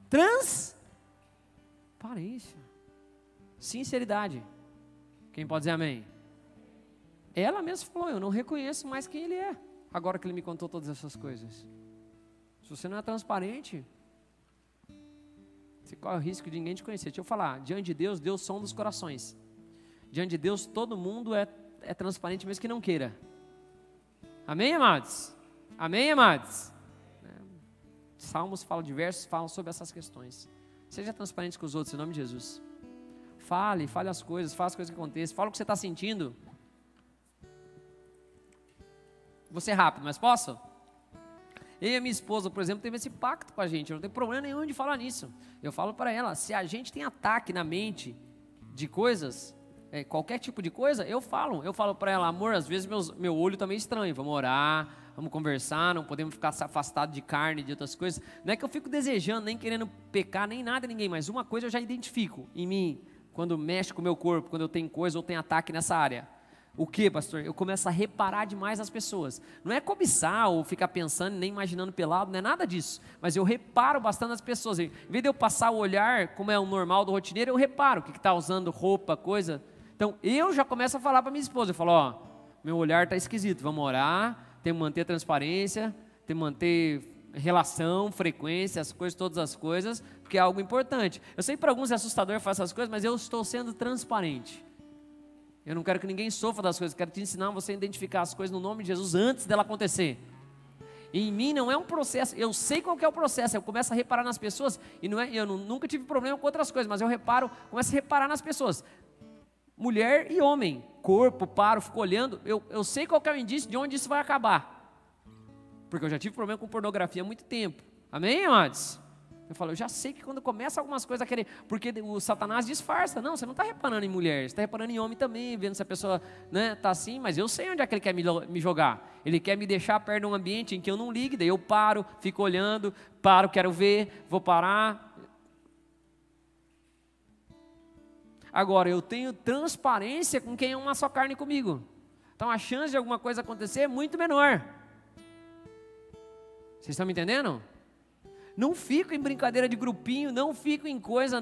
transparência. Sinceridade. Quem pode dizer amém? Ela mesma falou, eu não reconheço mais quem ele é, agora que ele me contou todas essas coisas. Se você não é transparente, você corre o risco de ninguém te conhecer. Deixa eu falar, diante de Deus, Deus sonda os corações. Diante de Deus, todo mundo é transparente mesmo que não queira. Amém, amados? Amém, amados? Salmos diversos falam sobre essas questões. Seja transparente com os outros, em nome de Jesus. Fale as coisas, faça as coisas que aconteçam, fala o que você está sentindo. Vou ser rápido, mas posso? Eu e a minha esposa, por exemplo, teve esse pacto com a gente, eu não tenho problema nenhum de falar nisso. Eu falo para ela, se a gente tem ataque na mente de coisas, qualquer tipo de coisa, eu falo para ela, amor, às vezes meu olho está meio estranho, vamos orar, vamos conversar, não podemos ficar afastados de carne, de outras coisas. Não é que eu fico desejando, nem querendo pecar, nem nada, ninguém, mas uma coisa eu já identifico em mim, quando mexe com o meu corpo, quando eu tenho coisa ou tenho ataque nessa área. O que, pastor? Eu começo a reparar demais as pessoas. Não é cobiçar ou ficar pensando, nem imaginando pelado, não é nada disso. Mas eu reparo bastante nas pessoas. Em vez de eu passar o olhar, como é o normal do rotineiro, eu reparo o que está usando roupa, coisa. Então, eu já começo a falar para minha esposa. Eu falo, meu olhar está esquisito, vamos orar, temos que manter a transparência, temos que manter relação, frequência, todas as coisas, porque é algo importante. Eu sei que para alguns é assustador fazer essas coisas, mas eu estou sendo transparente. Eu não quero que ninguém sofra das coisas, quero te ensinar você a identificar as coisas no nome de Jesus antes dela acontecer. E em mim não é um processo, eu sei qual que é o processo, eu começo a reparar nas pessoas, e nunca tive problema com outras coisas, mas eu começo a reparar nas pessoas. Mulher e homem, corpo, fico olhando, eu sei qual que é o indício de onde isso vai acabar. Porque eu já tive problema com pornografia há muito tempo. Amém, amados? Eu já sei que quando começa algumas coisas a querer, porque o Satanás disfarça. Não, você não está reparando em mulher, você está reparando em homem também, vendo se a pessoa está assim, mas eu sei onde é que ele quer me jogar. Ele quer me deixar perto de um ambiente em que eu não ligue, daí eu paro, fico olhando, quero ver, vou parar. Agora, eu tenho transparência com quem é uma só carne comigo. Então a chance de alguma coisa acontecer é muito menor. Vocês estão me entendendo? Não fico em brincadeira de grupinho, não fico em coisa,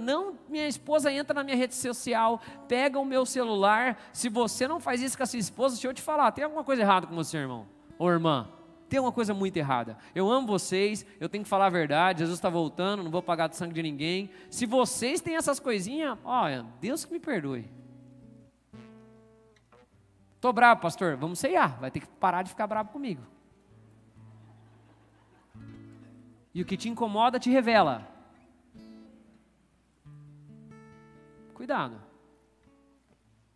minha esposa entra na minha rede social, pega o meu celular. Se você não faz isso com a sua esposa, deixa eu te falar, tem alguma coisa errada com você, irmão ou irmã. Tem uma coisa muito errada. Eu amo vocês, eu tenho que falar a verdade, Jesus está voltando, não vou pagar do sangue de ninguém. Se vocês têm essas coisinhas, olha, Deus que me perdoe. Estou bravo, pastor, vamos ceiar, vai ter que parar de ficar bravo comigo. E o que te incomoda te revela. Cuidado.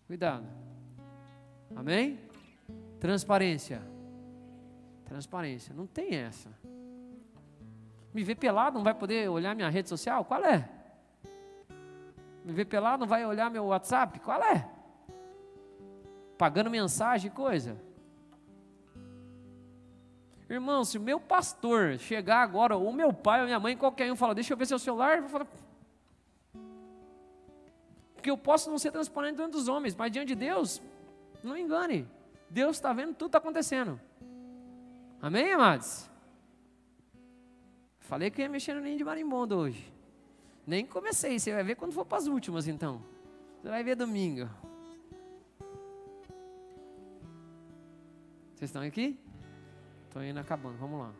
Cuidado. Amém? Transparência. Transparência. Não tem essa. Me ver pelado não vai poder olhar minha rede social? Qual é? Me ver pelado não vai olhar meu WhatsApp? Qual é? Pagando mensagem, coisa. Irmão, se o meu pastor chegar agora, ou meu pai ou minha mãe, qualquer um, fala, deixa eu ver seu celular, eu vou falar... Porque eu posso não ser transparente diante dos homens, mas diante de Deus, não engane. Deus está vendo, tudo está acontecendo. Amém, amados? Falei que ia mexer no ninho de marimbondo hoje. Nem comecei, você vai ver quando for para as últimas então. Você vai ver domingo. Vocês estão aqui? Estou indo acabando, vamos lá.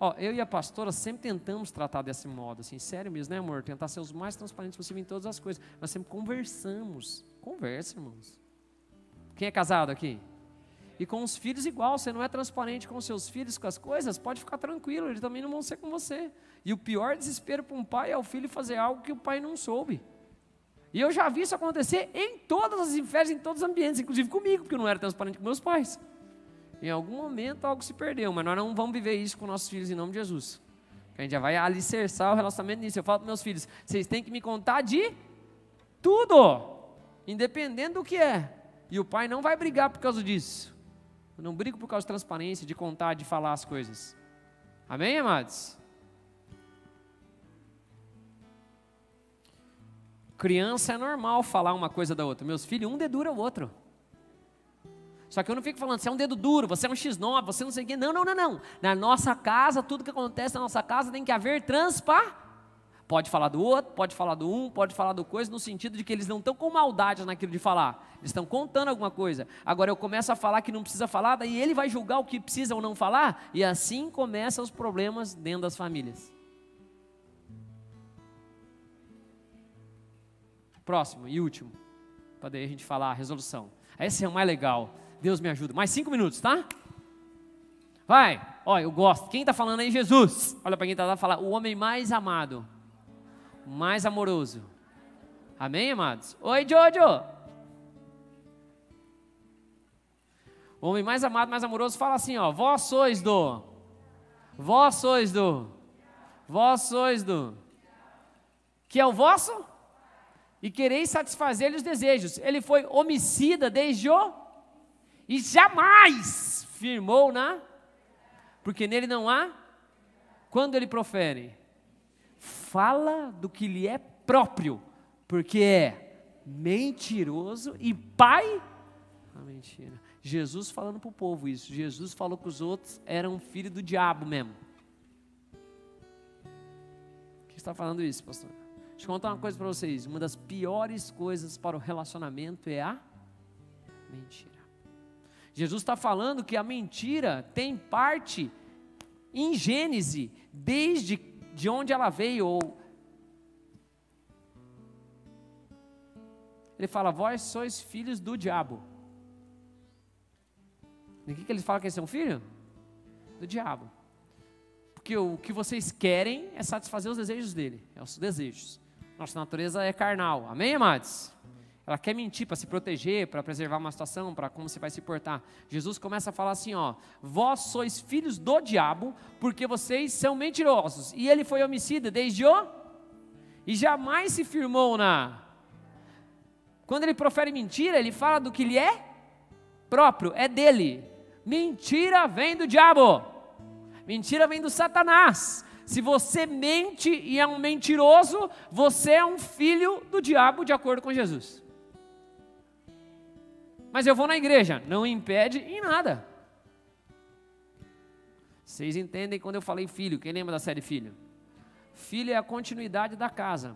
Ó, eu e a pastora sempre tentamos tratar desse modo, assim, sério mesmo, né, amor? Tentar ser os mais transparentes possível em todas as coisas. Nós sempre conversamos. Conversa, irmãos. Quem é casado aqui? E com os filhos igual, você não é transparente com os seus filhos, com as coisas, pode ficar tranquilo, eles também não vão ser com você. E o pior desespero para um pai é o filho fazer algo que o pai não soube. E eu já vi isso acontecer em todas as festas, em todos os ambientes, inclusive comigo, porque eu não era transparente com meus pais. Em algum momento algo se perdeu, mas nós não vamos viver isso com nossos filhos em nome de Jesus. A gente já vai alicerçar o relacionamento nisso. Eu falo para meus filhos, vocês têm que me contar de tudo, independente do que é. E o pai não vai brigar por causa disso. Eu não brigo por causa de transparência, de contar, de falar as coisas. Amém, amados? Criança é normal falar uma coisa da outra. Meus filhos, um dedura o outro. Só que eu não fico falando, você é um dedo duro, você é um X9, você não sei o quê. Não, não, não, não. Na nossa casa, tudo que acontece na nossa casa tem que haver Pode falar do outro, pode falar do um, pode falar do coisa, no sentido de que eles não estão com maldade naquilo de falar. Eles estão contando alguma coisa. Agora eu começo a falar que não precisa falar, daí ele vai julgar o que precisa ou não falar, e assim começam os problemas dentro das famílias. Próximo e último, para daí a gente falar a resolução. Esse é o mais legal. Deus me ajuda. Mais 5 minutos, tá? Vai. Olha, eu gosto. Quem está falando aí? Jesus. Olha para quem está lá e fala, o homem mais amado, o mais amoroso. Amém, amados? Oi, Jojo. O homem mais amado, mais amoroso fala assim, ó, vós sois do. Que é o vosso? E quereis satisfazer-lhe os desejos. Ele foi homicida desde o... E jamais firmou porque nele não há, quando ele profere, fala do que lhe é próprio, porque é mentiroso e pai da mentira. Jesus falando para o povo isso, Jesus falou que os outros eram filho do diabo mesmo. Por que está falando isso, pastor? Deixa eu contar uma coisa para vocês, uma das piores coisas para o relacionamento é a mentira. Jesus está falando que a mentira tem parte em Gênesis, desde de onde ela veio. Ele fala, vós sois filhos do diabo. E o que ele fala que eles são filhos? Do diabo. Porque o que vocês querem é satisfazer os desejos dele, é os desejos. Nossa natureza é carnal, amém, amados? Ela quer mentir para se proteger, para preservar uma situação, para como você vai se portar. Jesus começa a falar assim, ó, vós sois filhos do diabo, porque vocês são mentirosos. E ele foi homicida desde e jamais se firmou Quando ele profere mentira, ele fala do que lhe é próprio, é dele. Mentira vem do diabo. Mentira vem do Satanás. Se você mente e é um mentiroso, você é um filho do diabo, de acordo com Jesus. Mas eu vou na igreja, não impede em nada. Vocês entendem quando eu falei filho? Quem lembra da série Filho? Filho é a continuidade da casa.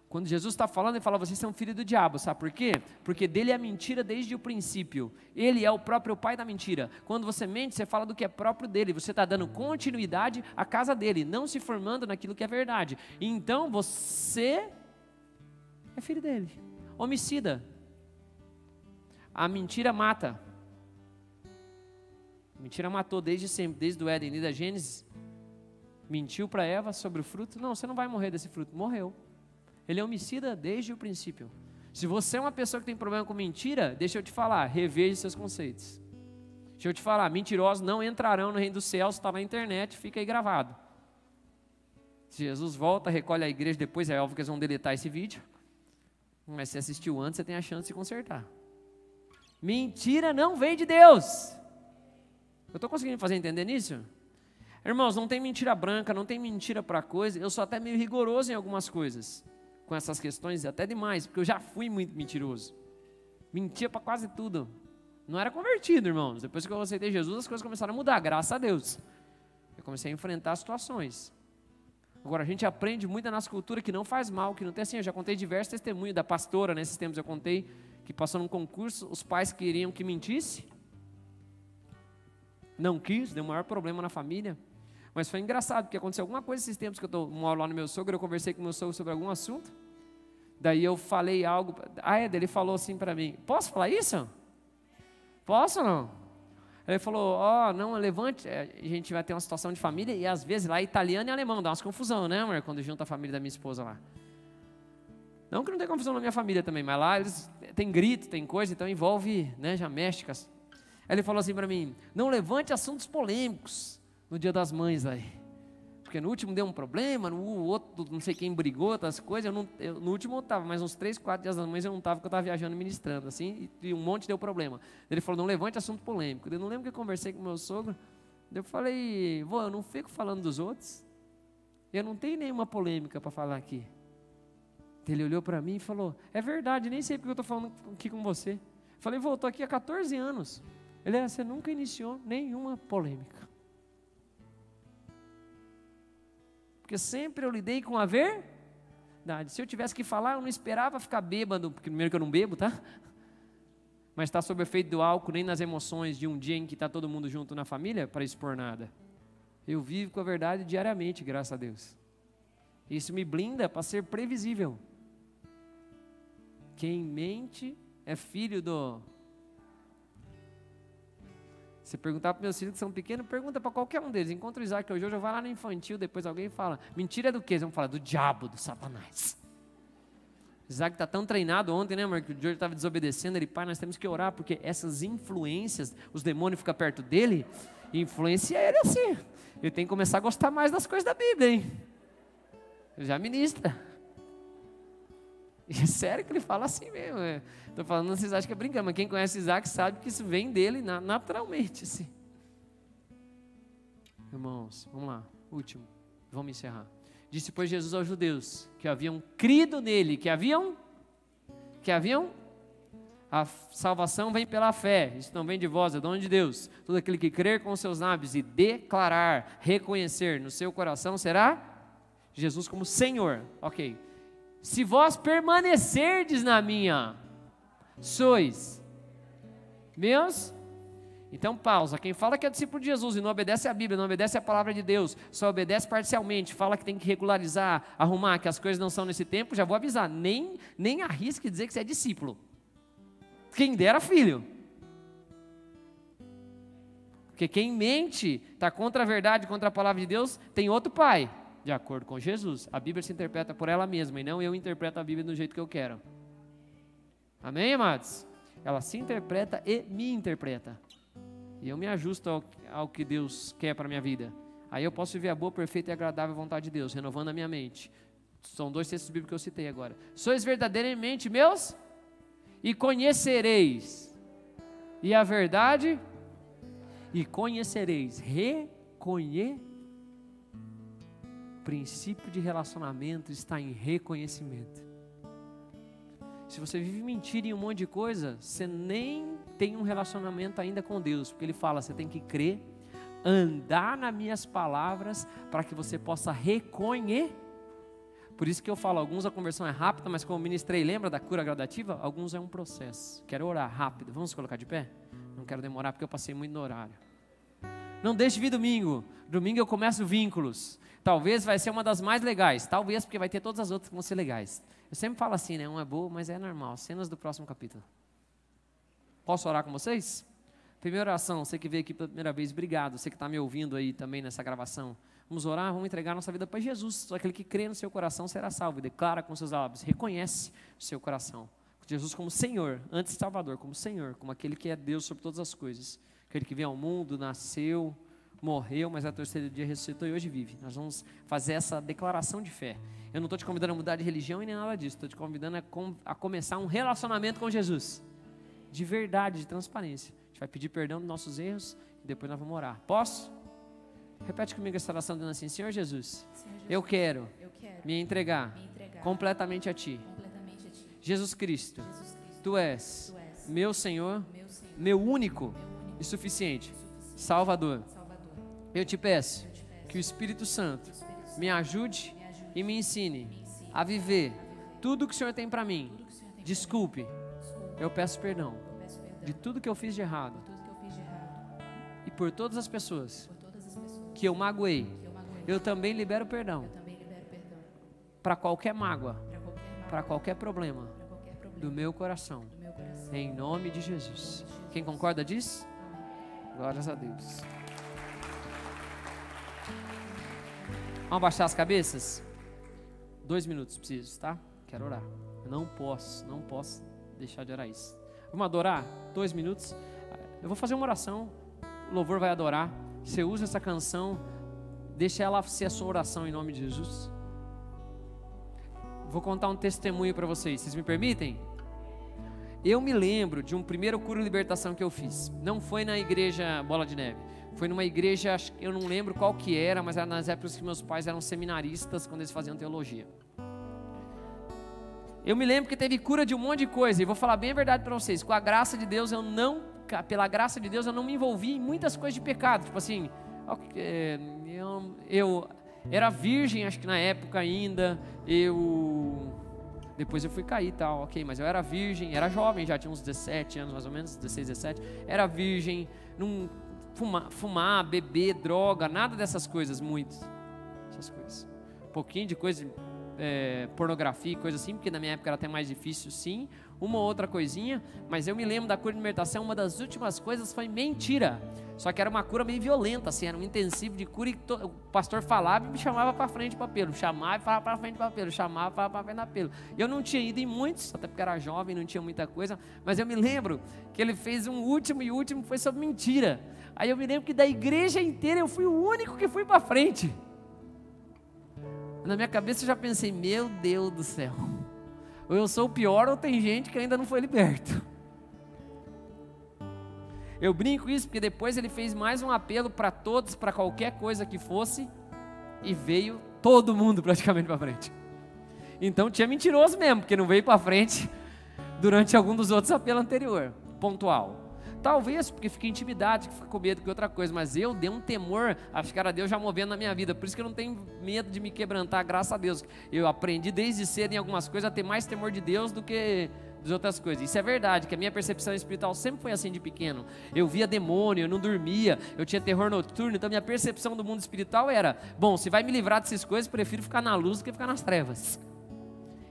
Quando Jesus está falando, ele fala, vocês são filhos do diabo, sabe por quê? Porque dele é a mentira desde o princípio, ele é o próprio pai da mentira. Quando você mente, você fala do que é próprio dele, você está dando continuidade à casa dele, não se formando naquilo que é verdade. Então você é filho dele, homicida. A mentira mata. A mentira matou desde sempre, desde o Éden, desde a Gênesis. Mentiu para Eva sobre o fruto, não, você não vai morrer desse fruto, morreu. Ele é homicida desde o princípio. Se você é uma pessoa que tem problema com mentira, deixa eu te falar, reveja seus conceitos. Deixa eu te falar, mentirosos não entrarão no reino dos céus, está na internet, fica aí gravado. Se Jesus volta, recolhe a igreja depois, é óbvio que eles vão deletar esse vídeo. Mas se assistiu antes, você tem a chance de se consertar. Mentira não vem de Deus. Eu estou conseguindo fazer entender nisso? Irmãos, não tem mentira branca, não tem mentira para coisa. Eu sou até meio rigoroso em algumas coisas, com essas questões, até demais, porque eu já fui muito mentiroso. Mentia para quase tudo. Não era convertido, irmãos. Depois que eu aceitei Jesus, as coisas começaram a mudar, graças a Deus. Eu comecei a enfrentar situações. Agora, a gente aprende muito na nossa cultura que não faz mal, que não tem assim. Eu já contei diversos testemunhos da pastora, nesses tempos eu contei, que passou num concurso, os pais queriam que mentisse. Não quis, deu o maior problema na família. Mas foi engraçado, porque aconteceu alguma coisa esses tempos que eu moro lá no meu sogro, eu conversei com o meu sogro sobre algum assunto. Daí eu falei algo, ele falou assim para mim, posso falar isso? Posso ou não? Ele falou, não, levante, a gente vai ter uma situação de família, e às vezes lá italiano e alemão, dá umas confusão, né, amor, quando junta a família da minha esposa lá. Não que não tem confusão na minha família também, mas lá eles tem grito, tem coisa, então envolve, né, já mexe. Aí ele falou assim para mim, não levante assuntos polêmicos no Dia das Mães aí, porque no último deu um problema, no outro não sei quem brigou, outras coisas, no último eu estava, mas uns 3, 4 Dias das Mães eu não estava, porque eu estava viajando ministrando, assim, e um monte deu problema. Ele falou, não levante assunto polêmico. Eu não lembro que eu conversei com meu sogro, eu falei, vô, eu não fico falando dos outros, eu não tenho nenhuma polêmica para falar aqui. Ele olhou para mim e falou, é verdade, nem sei porque eu estou falando aqui com você. Eu falei, vô, eu estou aqui há 14 anos. Ele, você nunca iniciou nenhuma polêmica. Porque sempre eu lidei com a verdade. Se eu tivesse que falar, eu não esperava ficar bêbado, porque primeiro que eu não bebo, tá? Mas está sob o efeito do álcool, nem nas emoções de um dia em que está todo mundo junto na família, para expor nada. Eu vivo com a verdade diariamente, graças a Deus. Isso me blinda para ser previsível. Quem mente é filho do... Se perguntar para meus filhos que são pequenos, pergunta para qualquer um deles. Encontra o Isaac hoje, eu vou lá no infantil, depois alguém fala, mentira é do quê? Eles vão falar, do diabo, do Satanás. Isaac está tão treinado ontem, né, amor, que o George estava desobedecendo, ele, pai, nós temos que orar, porque essas influências, os demônios ficam perto dele, e influencia ele assim. Ele tem que começar a gostar mais das coisas da Bíblia, hein? Ele já ministra. E é sério que ele fala assim mesmo. Estou falando, vocês acham que é brincando, mas quem conhece Isaac sabe que isso vem dele naturalmente. Assim. Irmãos, vamos lá, último, vamos encerrar. Disse, pois, Jesus aos judeus que haviam crido nele, que haviam, a salvação vem pela fé, isso não vem de vós, é dom de Deus. Todo aquele que crer com os seus lábios e declarar, reconhecer no seu coração, será Jesus como Senhor. Ok. Se vós permanecerdes na minha, sois meus. Então pausa, quem fala que é discípulo de Jesus e não obedece a Bíblia, não obedece a palavra de Deus, só obedece parcialmente, fala que tem que regularizar, arrumar, que as coisas não são nesse tempo, já vou avisar, nem arrisque dizer que você é discípulo. Quem dera filho. Porque quem mente, está contra a verdade, contra a palavra de Deus, tem outro pai. De acordo com Jesus, a Bíblia se interpreta por ela mesma e não eu interpreto a Bíblia do jeito que eu quero. Amém, amados? Ela se interpreta e me interpreta. E eu me ajusto ao que Deus quer para a minha vida. Aí eu posso viver a boa, perfeita e agradável vontade de Deus, renovando a minha mente. São 2 textos bíblicos que eu citei agora. Sois verdadeiramente meus e conhecereis. E a verdade e conhecereis. O princípio de relacionamento está em reconhecimento. Se você vive mentira em um monte de coisa, você nem tem um relacionamento ainda com Deus, porque Ele fala, você tem que crer, andar nas minhas palavras, para que você possa reconhecer. Por isso que eu falo, alguns a conversão é rápida, mas como eu ministrei, lembra da cura gradativa? Alguns é um processo. Quero orar rápido. Vamos colocar de pé? Não quero demorar porque eu passei muito no horário. Não deixe de vir domingo. Domingo eu começo vínculos. Talvez vai ser uma das mais legais. Talvez porque vai ter todas as outras que vão ser legais. Eu sempre falo assim, né? Uma é boa, mas é normal. Cenas do próximo capítulo. Posso orar com vocês? Primeira oração, você que veio aqui pela primeira vez, obrigado. Você que está me ouvindo aí também nessa gravação. Vamos orar, vamos entregar nossa vida para Jesus. Só aquele que crê no seu coração será salvo. Declara com seus lábios, reconhece o seu coração. Jesus como Senhor, antes de Salvador, como Senhor, como aquele que é Deus sobre todas as coisas. Aquele que veio ao mundo, nasceu, morreu, mas ao terceiro dia ressuscitou e hoje vive. Nós vamos fazer essa declaração de fé. Eu não estou te convidando a mudar de religião e nem nada disso. Estou te convidando a começar um relacionamento com Jesus. De verdade, de transparência. A gente vai pedir perdão dos nossos erros e depois nós vamos orar. Posso? Repete comigo essa oração dizendo assim: Senhor Jesus, eu quero me entregar completamente a Ti. Jesus Cristo, Tu és meu Senhor, meu único e suficiente Salvador. Eu te peço que o Espírito Santo me ajude e me ensine a viver tudo que o Senhor tem para mim. Desculpe, eu peço perdão de tudo que eu fiz de errado e por todas as pessoas que eu magoei. Eu também libero perdão para qualquer mágoa, para qualquer problema do meu coração, em nome de Jesus. Quem concorda disso? Glórias a Deus. Vamos baixar as cabeças? 2 minutos preciso, tá? Quero orar. Eu não posso deixar de orar isso. Vamos adorar? 2 minutos. Eu vou fazer uma oração. O louvor vai adorar. Você usa essa canção, deixa ela ser a sua oração em nome de Jesus. Vou contar um testemunho para vocês. Vocês me permitem? Eu me lembro de um primeiro cura e libertação que eu fiz. Não foi na igreja Bola de Neve. Foi numa igreja, eu não lembro qual que era, mas era nas épocas que meus pais eram seminaristas, quando eles faziam teologia. Eu me lembro que teve cura de um monte de coisa, e vou falar bem a verdade para vocês. Com a graça de Deus, pela graça de Deus, eu não me envolvi em muitas coisas de pecado. Tipo assim, eu era virgem, acho que na época ainda, depois eu fui cair e tal, ok, mas eu era virgem, era jovem, já tinha uns 17 anos mais ou menos, 16, 17, era virgem, não fumar, beber, droga, nada dessas coisas, essas coisas, um pouquinho de coisa, pornografia e coisa assim, porque na minha época era até mais difícil sim, uma ou outra coisinha, mas eu me lembro da cura de libertação, uma das últimas coisas foi mentira, só que era uma cura meio violenta, assim, era um intensivo de cura e o pastor falava e me chamava para frente para pelo, chamava e falava para frente para pelo, chamava e falava para frente para pelo. Eu não tinha ido em muitos, até porque era jovem, não tinha muita coisa, mas eu me lembro que ele fez um último e o último foi sobre mentira. Aí eu me lembro que da igreja inteira eu fui o único que fui para frente. Na minha cabeça eu já pensei, meu Deus do céu, ou eu sou o pior ou tem gente que ainda não foi liberto. Eu brinco isso porque depois ele fez mais um apelo para todos, para qualquer coisa que fosse, e veio todo mundo praticamente para frente. Então tinha mentiroso mesmo, porque não veio para frente durante algum dos outros apelos anterior, pontual. Talvez porque fiquei intimidado, fiquei com medo que outra coisa, mas eu dei um temor, acho que era Deus já movendo na minha vida, por isso que eu não tenho medo de me quebrantar, graças a Deus. Eu aprendi desde cedo em algumas coisas a ter mais temor de Deus do que das outras coisas. Isso é verdade, que a minha percepção espiritual sempre foi assim de pequeno. Eu via demônio, eu não dormia, eu tinha terror noturno, então minha percepção do mundo espiritual era, bom, se vai me livrar dessas coisas, prefiro ficar na luz do que ficar nas trevas.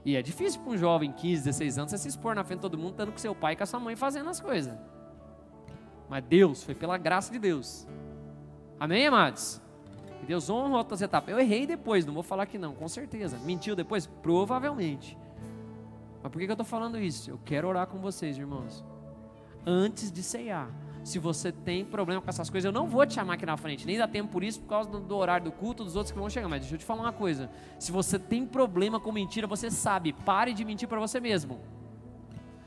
E é difícil para um jovem, 15, 16 anos, você se expor na frente de todo mundo, estando com seu pai e com a sua mãe fazendo as coisas. Mas Deus, foi pela graça de Deus. Amém, amados? E Deus honra outras etapas. Eu errei depois, não vou falar que não, com certeza. Mentiu depois? Provavelmente. Mas por que eu estou falando isso? Eu quero orar com vocês, irmãos. Antes de ceiar. Se você tem problema com essas coisas, eu não vou te chamar aqui na frente. Nem dá tempo por isso, por causa do horário do culto, dos outros que vão chegar. Mas deixa eu te falar uma coisa. Se você tem problema com mentira, você sabe. Pare de mentir para você mesmo.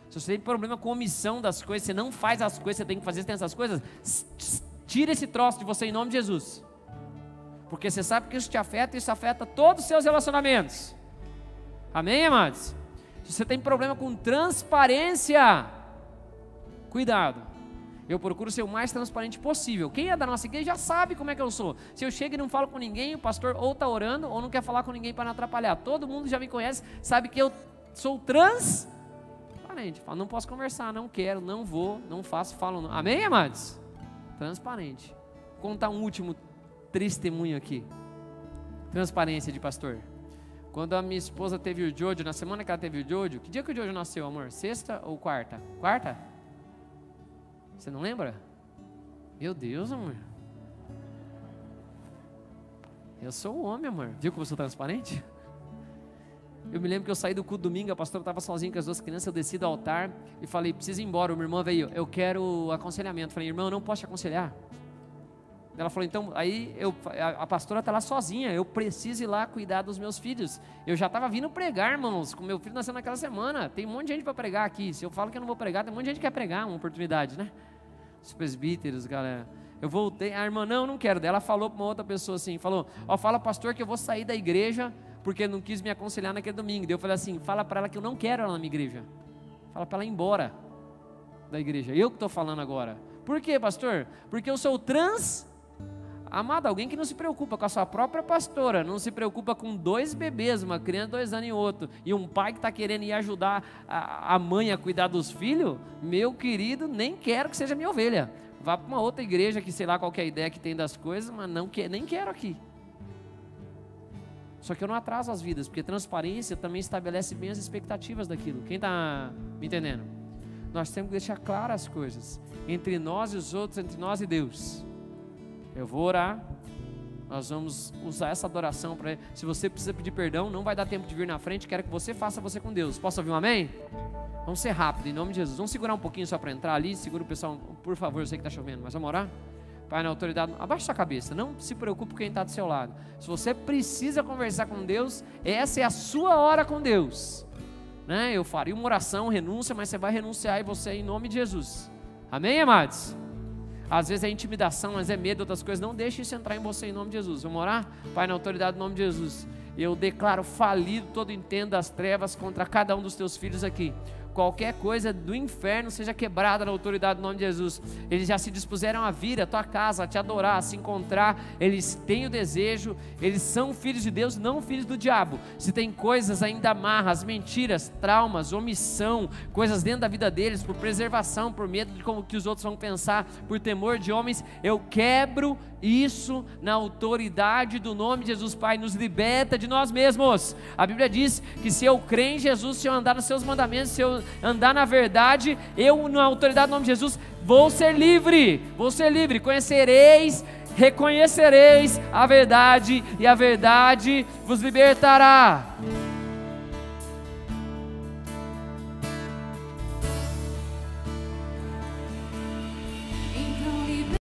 Se você tem problema com omissão das coisas, você não faz as coisas, você tem que fazer, você tem essas coisas, tira esse troço de você em nome de Jesus. Porque você sabe que isso te afeta, e isso afeta todos os seus relacionamentos. Amém, amados? Se você tem problema com transparência, cuidado. Eu procuro ser o mais transparente possível. Quem é da nossa igreja já sabe como é que eu sou. Se eu chego e não falo com ninguém, o pastor ou está orando ou não quer falar com ninguém para não atrapalhar. Todo mundo já me conhece, sabe que eu sou transparente. Falo, não posso conversar, não quero, não vou, não faço, falo não. Amém, amados? Transparente. Vou contar um último testemunho aqui. Transparência de pastor. Quando a minha esposa teve o Jojo, na semana que ela teve o Jojo, que dia que o Jojo nasceu, amor? Sexta ou quarta? Quarta? Você não lembra? Meu Deus, amor. Eu sou o homem, amor. Viu como eu sou transparente? Eu me lembro que eu saí do culto domingo, a pastora estava sozinha com as 2 crianças, eu desci do altar e falei, preciso ir embora. Uma irmã veio, eu quero aconselhamento. Falei, irmão, eu não posso te aconselhar. Ela falou, então, aí a pastora está lá sozinha, eu preciso ir lá cuidar dos meus filhos. Eu já estava vindo pregar, irmãos, com meu filho nascendo naquela semana. Tem um monte de gente para pregar aqui. Se eu falo que eu não vou pregar, tem um monte de gente que quer pregar, uma oportunidade, né? Os presbíteros, galera. Eu voltei, a irmã, não quero. Daí ela falou para uma outra pessoa assim, falou, fala pastor que eu vou sair da igreja porque não quis me aconselhar naquele domingo. Daí eu falei assim, fala para ela que eu não quero ela na minha igreja. Fala para ela ir embora da igreja. Eu que estou falando agora. Por quê, pastor? Porque eu sou amado, alguém que não se preocupa com a sua própria pastora, não se preocupa com 2 bebês, uma criança de 2 anos e outro, e um pai que está querendo ir ajudar a mãe a cuidar dos filhos, meu querido, nem quero que seja minha ovelha. Vá para uma outra igreja que sei lá qual que é a ideia que tem das coisas, mas nem quero aqui. Só que eu não atraso as vidas, porque transparência também estabelece bem as expectativas daquilo. Quem está me entendendo? Nós temos que deixar claras as coisas, entre nós e os outros, entre nós e Deus. Eu vou orar, nós vamos usar essa adoração para. Se você precisa pedir perdão, não vai dar tempo de vir na frente, quero que você faça você com Deus. Posso ouvir um amém? Vamos ser rápido, em nome de Jesus. Vamos segurar um pouquinho só para entrar ali. Segura o pessoal, por favor, eu sei que está chovendo, mas vamos orar? Pai, na autoridade, abaixa sua cabeça, não se preocupe com quem está do seu lado. Se você precisa conversar com Deus, essa é a sua hora com Deus, né? Eu faria uma oração, renúncia, mas você vai renunciar e você em nome de Jesus. Amém, amados? Às vezes é intimidação, mas é medo, outras coisas. Não deixe isso entrar em você em nome de Jesus. Vamos orar? Pai, na autoridade do nome de Jesus, eu declaro falido todo intento das trevas contra cada um dos teus filhos aqui. Qualquer coisa do inferno seja quebrada na autoridade do nome de Jesus. Eles já se dispuseram a vir à tua casa, a te adorar, a se encontrar. Eles têm o desejo, eles são filhos de Deus, não filhos do diabo. Se tem coisas ainda amarras, mentiras, traumas, omissão, coisas dentro da vida deles, por preservação, por medo de como que os outros vão pensar, por temor de homens, eu quebro isso na autoridade do nome de Jesus. Pai, nos liberta de nós mesmos. A Bíblia diz que se eu crer em Jesus, se eu andar nos seus mandamentos, se eu andar na verdade, eu na autoridade do nome de Jesus vou ser livre, reconhecereis a verdade e a verdade vos libertará.